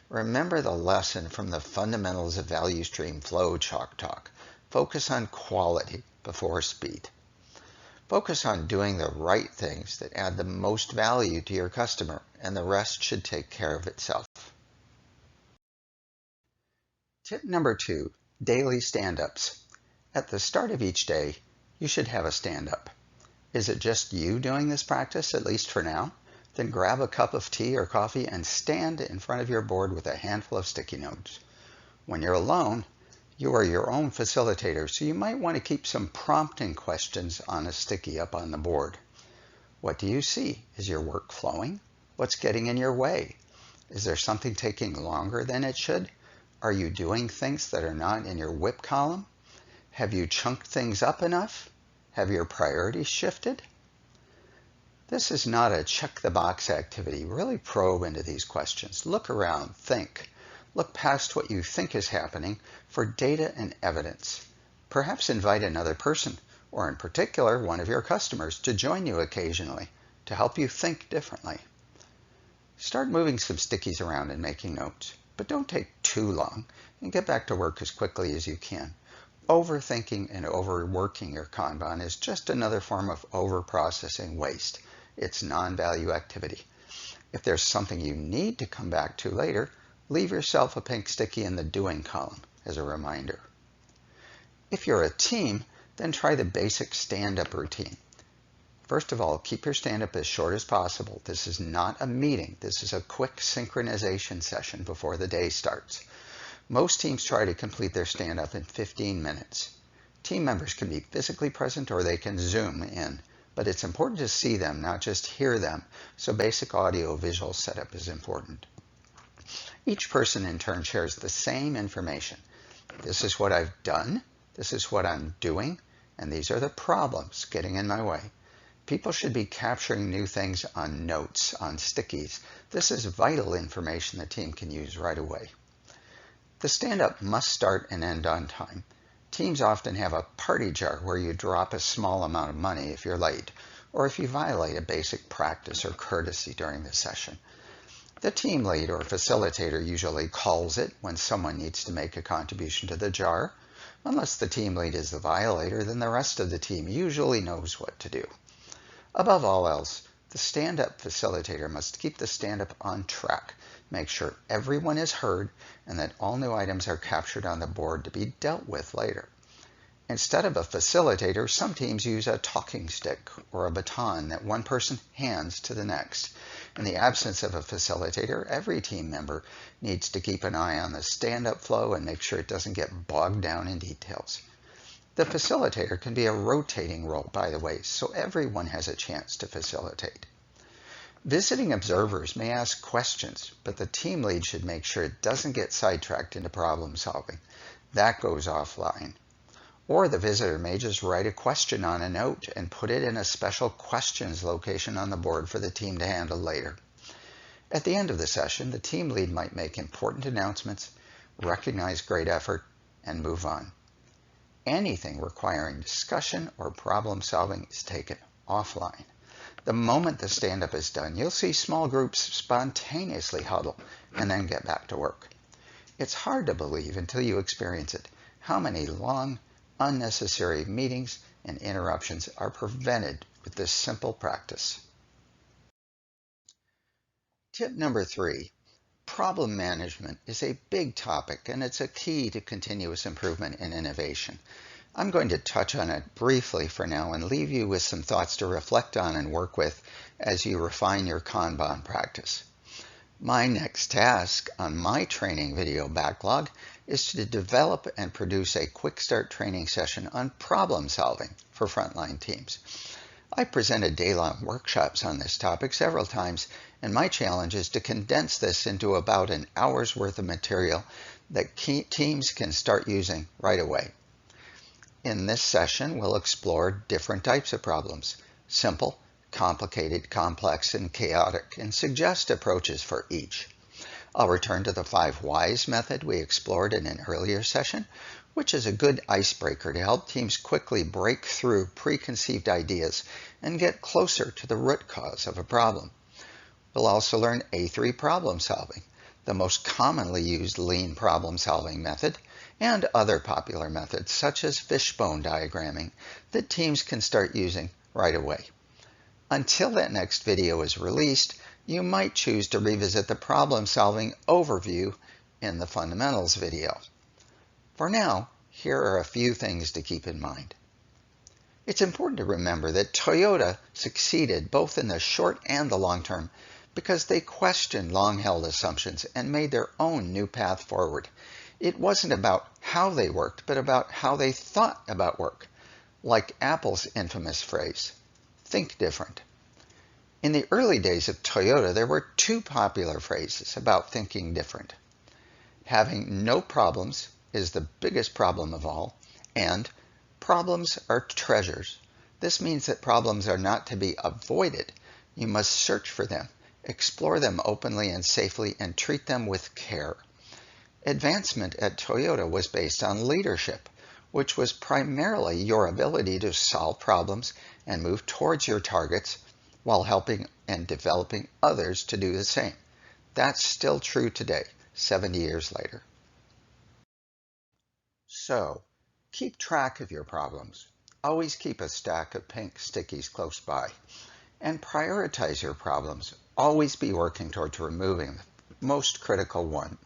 Speaker 1: Remember the lesson from the Fundamentals of Value Stream Flow Chalk Talk. Focus on quality before speed. Focus on doing the right things that add the most value to your customer, and the rest should take care of itself. Tip number 2, daily stand-ups. At the start of each day, you should have a stand-up. Is it just you doing this practice, at least for now? Then grab a cup of tea or coffee and stand in front of your board with a handful of sticky notes. When you're alone, you are your own facilitator, so you might want to keep some prompting questions on a sticky up on the board. What do you see? Is your work flowing? What's getting in your way? Is there something taking longer than it should? Are you doing things that are not in your WIP column? Have you chunked things up enough? Have your priorities shifted? This is not a check-the-box activity. Really probe into these questions. Look around, think. Look past what you think is happening for data and evidence. Perhaps invite another person, or in particular, one of your customers, to join you occasionally to help you think differently. Start moving some stickies around and making notes. but don't take too long and get back to work as quickly as you can. Overthinking and overworking your Kanban is just another form of overprocessing waste. It's non-value activity. If there's something you need to come back to later, leave yourself a pink sticky in the doing column as a reminder. If you're a team, then try the basic stand-up routine. First of all, keep your stand-up as short as possible. This is not a meeting. This is a quick synchronization session before the day starts. Most teams try to complete their stand-up in 15 minutes. Team members can be physically present or they can Zoom in, but it's important to see them, not just hear them, so basic audio-visual setup is important. Each person in turn shares the same information. This is what I've done, this is what I'm doing, and these are the problems getting in my way. People should be capturing new things on notes, on stickies. This is vital information the team can use right away. The stand-up must start and end on time. Teams often have a party jar where you drop a small amount of money if you're late, or if you violate a basic practice or courtesy during the session. The team lead or facilitator usually calls it when someone needs to make a contribution to the jar. Unless the team lead is the violator, then the rest of the team usually knows what to do. Above all else, the stand-up facilitator must keep the stand-up on track, make sure everyone is heard, and that all new items are captured on the board to be dealt with later. Instead of a facilitator, some teams use a talking stick or a baton that one person hands to the next. In the absence of a facilitator, every team member needs to keep an eye on the stand-up flow and make sure it doesn't get bogged down in details. The facilitator can be a rotating role, by the way, so everyone has a chance to facilitate. Visiting observers may ask questions, but the team lead should make sure it doesn't get sidetracked into problem solving. That goes offline. Or the visitor may just write a question on a note and put it in a special questions location on the board for the team to handle later. At the end of the session, the team lead might make important announcements, recognize great effort, and move on. Anything requiring discussion or problem solving is taken offline. The moment the stand-up is done, you'll see small groups spontaneously huddle and then get back to work. It's hard to believe until you experience it how many long, unnecessary meetings and interruptions are prevented with this simple practice. Tip number 3, problem management is a big topic and it's a key to continuous improvement and innovation. I'm going to touch on it briefly for now and leave you with some thoughts to reflect on and work with as you refine your Kanban practice. My next task on my training video backlog is to develop and produce a QuickStart training session on problem solving for frontline teams. I presented day-long workshops on this topic several times, and my challenge is to condense this into about an hour's worth of material that teams can start using right away. In this session, we'll explore different types of problems, simple, complicated, complex, and chaotic, and suggest approaches for each. I'll return to the 5 whys method we explored in an earlier session, which is a good icebreaker to help teams quickly break through preconceived ideas and get closer to the root cause of a problem. We'll also learn A3 problem solving, the most commonly used lean problem solving method, and other popular methods such as fishbone diagramming that teams can start using right away. Until that next video is released, you might choose to revisit the problem-solving overview in the fundamentals video. For now, here are a few things to keep in mind. It's important to remember that Toyota succeeded both in the short and the long term because they questioned long-held assumptions and made their own new path forward. It wasn't about how they worked, but about how they thought about work, like Apple's infamous phrase, think different. In the early days of Toyota, there were 2 popular phrases about thinking different. Having no problems is the biggest problem of all, and problems are treasures. This means that problems are not to be avoided. You must search for them, explore them openly and safely, and treat them with care. Advancement at Toyota was based on leadership, which was primarily your ability to solve problems and move towards your targets while helping and developing others to do the same. That's still true today. 70 years later. So, keep track of your problems. Always keep a stack of pink stickies close by. And prioritize your problems. Always be working towards removing the most critical one.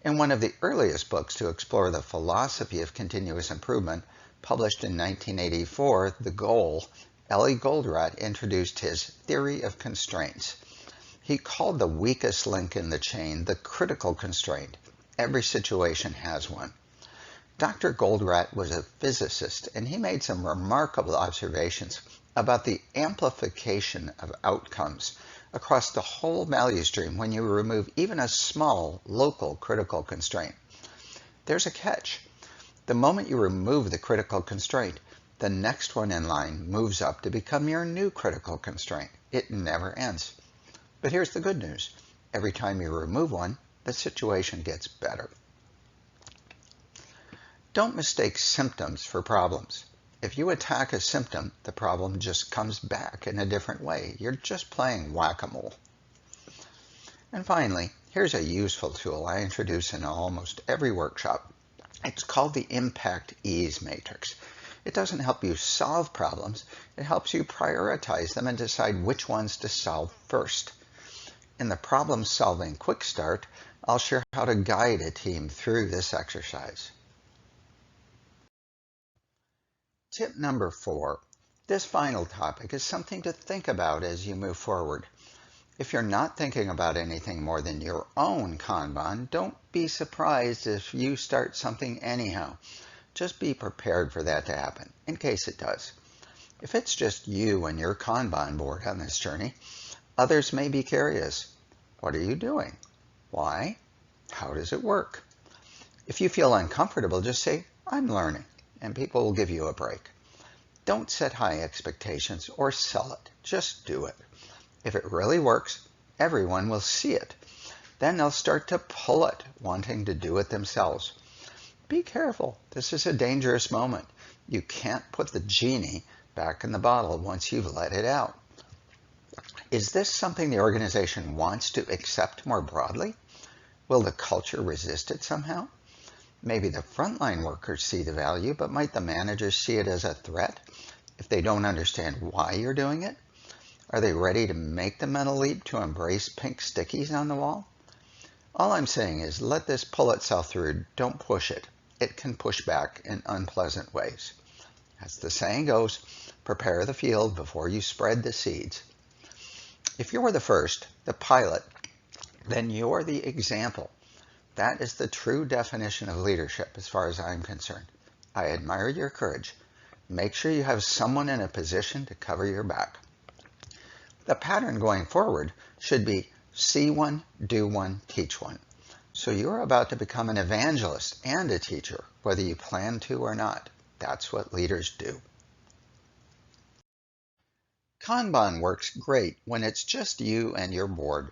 Speaker 1: In one of the earliest books to explore the philosophy of continuous improvement, published in 1984, The Goal, Ellie Goldratt introduced his theory of constraints. He called the weakest link in the chain the critical constraint. Every situation has one. Dr. Goldratt was a physicist, and he made some remarkable observations about the amplification of outcomes across the whole value stream when you remove even a small, local critical constraint. There's a catch. The moment you remove the critical constraint, the next one in line moves up to become your new critical constraint. It never ends. But here's the good news. Every time you remove one, the situation gets better. Don't mistake symptoms for problems. If you attack a symptom, the problem just comes back in a different way. You're just playing whack-a-mole. And finally, here's a useful tool I introduce in almost every workshop. It's called the Impact Ease Matrix. It doesn't help you solve problems. It helps you prioritize them and decide which ones to solve first. In the Problem-Solving Quick Start, I'll share how to guide a team through this exercise. Tip number 4. This final topic is something to think about as you move forward. If you're not thinking about anything more than your own Kanban, don't be surprised if you start something anyhow. Just be prepared for that to happen, in case it does. If it's just you and your Kanban board on this journey, others may be curious. What are you doing? Why? How does it work? If you feel uncomfortable, just say, I'm learning, and people will give you a break. Don't set high expectations or sell it. Just do it. If it really works, everyone will see it. Then they'll start to pull it, wanting to do it themselves. Be careful. This is a dangerous moment. You can't put the genie back in the bottle once you've let it out. Is this something the organization wants to accept more broadly? Will the culture resist it somehow? Maybe the frontline workers see the value, but might the managers see it as a threat if they don't understand why you're doing it? Are they ready to make the mental leap to embrace pink stickies on the wall? All I'm saying is let this pull itself through. Don't push it. It can push back in unpleasant ways. As the saying goes, prepare the field before you spread the seeds. If you're the first, the pilot, then you're the example. That is the true definition of leadership as far as I'm concerned. I admire your courage. Make sure you have someone in a position to cover your back. The pattern going forward should be see one, do one, teach one. So you're about to become an evangelist and a teacher, whether you plan to or not. That's what leaders do. Kanban works great when it's just you and your board.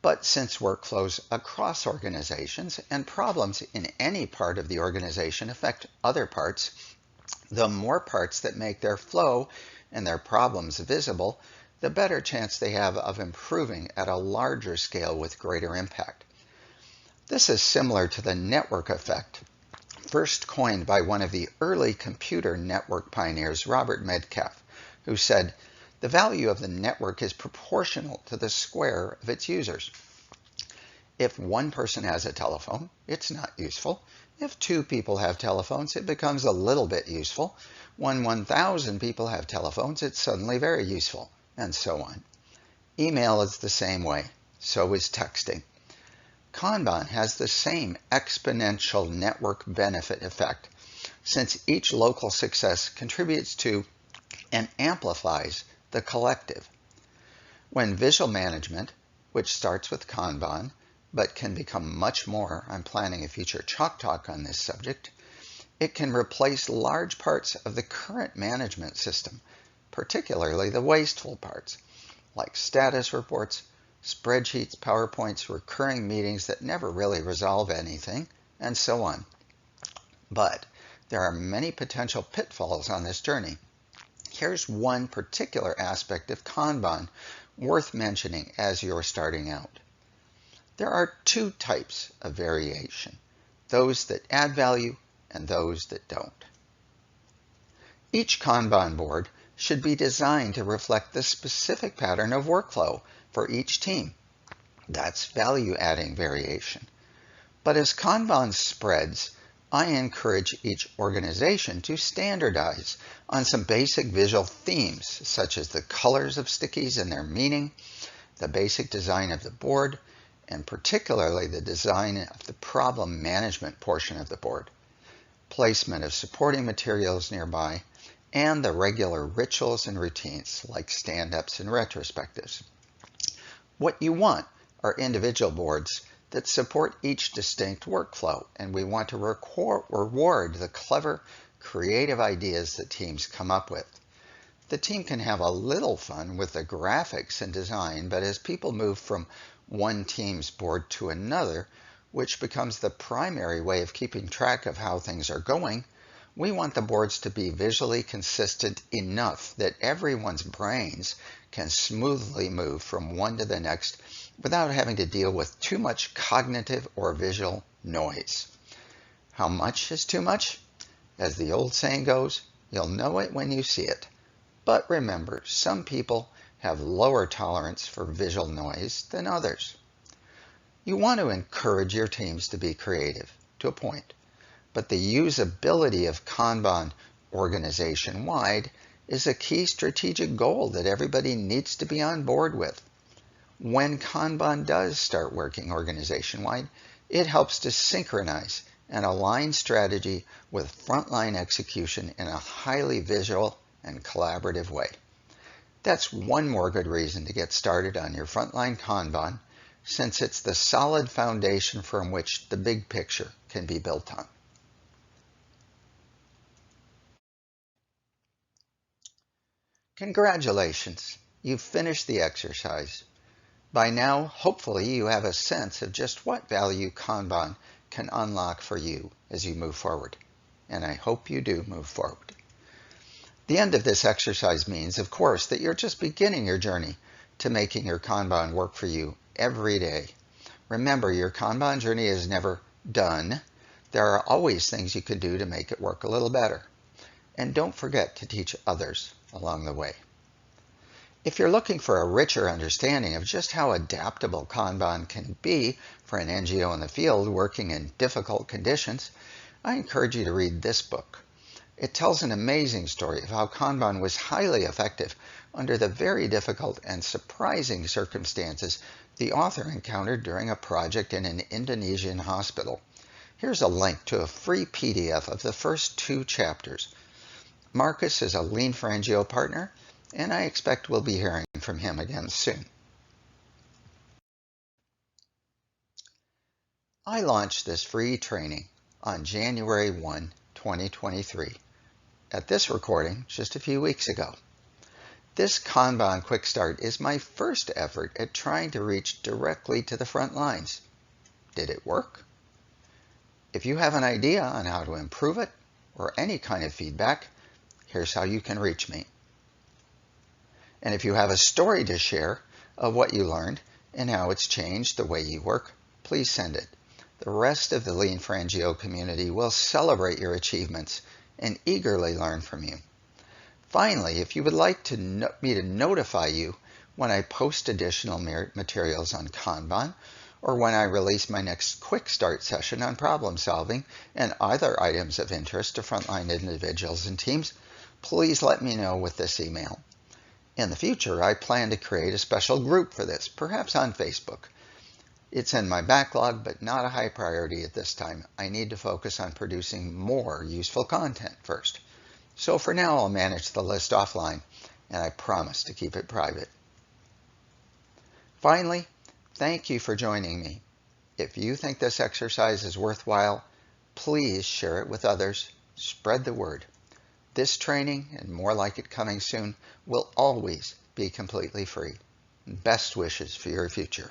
Speaker 1: But since workflows across organizations and problems in any part of the organization affect other parts, the more parts that make their flow and their problems visible, the better chance they have of improving at a larger scale with greater impact. This is similar to the network effect, first coined by one of the early computer network pioneers, Robert Metcalfe, who said, "The value of the network is proportional to the square of its users. If one person has a telephone, it's not useful. If 2 people have telephones, it becomes a little bit useful. When 1,000 people have telephones, it's suddenly very useful," and so on. Email is the same way. So is texting. Kanban has the same exponential network benefit effect, since each local success contributes to and amplifies the collective. When visual management, which starts with Kanban, but can become much more, I'm planning a future Chalk Talk on this subject, it can replace large parts of the current management system, particularly the wasteful parts, like status reports, spreadsheets, PowerPoints, recurring meetings that never really resolve anything, and so on. But there are many potential pitfalls on this journey. Here's one particular aspect of Kanban worth mentioning as you're starting out. There are two types of variation, those that add value and those that don't. Each Kanban board should be designed to reflect the specific pattern of workflow for each team. That's value-adding variation. But as Kanban spreads, I encourage each organization to standardize on some basic visual themes, such as the colors of stickies and their meaning, the basic design of the board, and particularly the design of the problem management portion of the board, placement of supporting materials nearby, and the regular rituals and routines like stand-ups and retrospectives. What you want are individual boards that support each distinct workflow, and we want to reward the clever, creative ideas that teams come up with. The team can have a little fun with the graphics and design, but as people move from one team's board to another, which becomes the primary way of keeping track of how things are going, we want the boards to be visually consistent enough that everyone's brains can smoothly move from one to the next without having to deal with too much cognitive or visual noise. How much is too much? As the old saying goes, you'll know it when you see it. But remember, some people have lower tolerance for visual noise than others. You want to encourage your teams to be creative, to a point, but the usability of Kanban organization-wide is a key strategic goal that everybody needs to be on board with. When Kanban does start working organization-wide, it helps to synchronize and align strategy with frontline execution in a highly visual and collaborative way. That's one more good reason to get started on your frontline Kanban, since it's the solid foundation from which the big picture can be built on. Congratulations, you've finished the exercise. By now, hopefully you have a sense of just what value Kanban can unlock for you as you move forward. And I hope you do move forward. The end of this exercise means, of course, that you're just beginning your journey to making your Kanban work for you every day. Remember, your Kanban journey is never done. There are always things you can do to make it work a little better. And don't forget to teach others along the way. If you're looking for a richer understanding of just how adaptable Kanban can be for an NGO in the field working in difficult conditions, I encourage you to read this book. It tells an amazing story of how Kanban was highly effective under the very difficult and surprising circumstances the author encountered during a project in an Indonesian hospital. Here's a link to a free PDF of the first 2 chapters. Marcus is a Lean4NGO partner, and I expect we'll be hearing from him again soon. I launched this free training on January 1, 2023. At this recording, just a few weeks ago. This Kanban QuickStart is my first effort at trying to reach directly to the front lines. Did it work? If you have an idea on how to improve it, or any kind of feedback, here's how you can reach me. And if you have a story to share of what you learned and how it's changed the way you work, please send it. The rest of the Lean4NGO community will celebrate your achievements and eagerly learn from you. Finally, if you would like me to notify you when I post additional materials on Kanban, or when I release my next Quick Start session on problem solving and other items of interest to frontline individuals and teams, please let me know with this email. In the future, I plan to create a special group for this, perhaps on Facebook. It's in my backlog, but not a high priority at this time. I need to focus on producing more useful content first. So for now, I'll manage the list offline, and I promise to keep it private. Finally, thank you for joining me. If you think this exercise is worthwhile, please share it with others. Spread the word. This training, and more like it coming soon, will always be completely free. Best wishes for your future.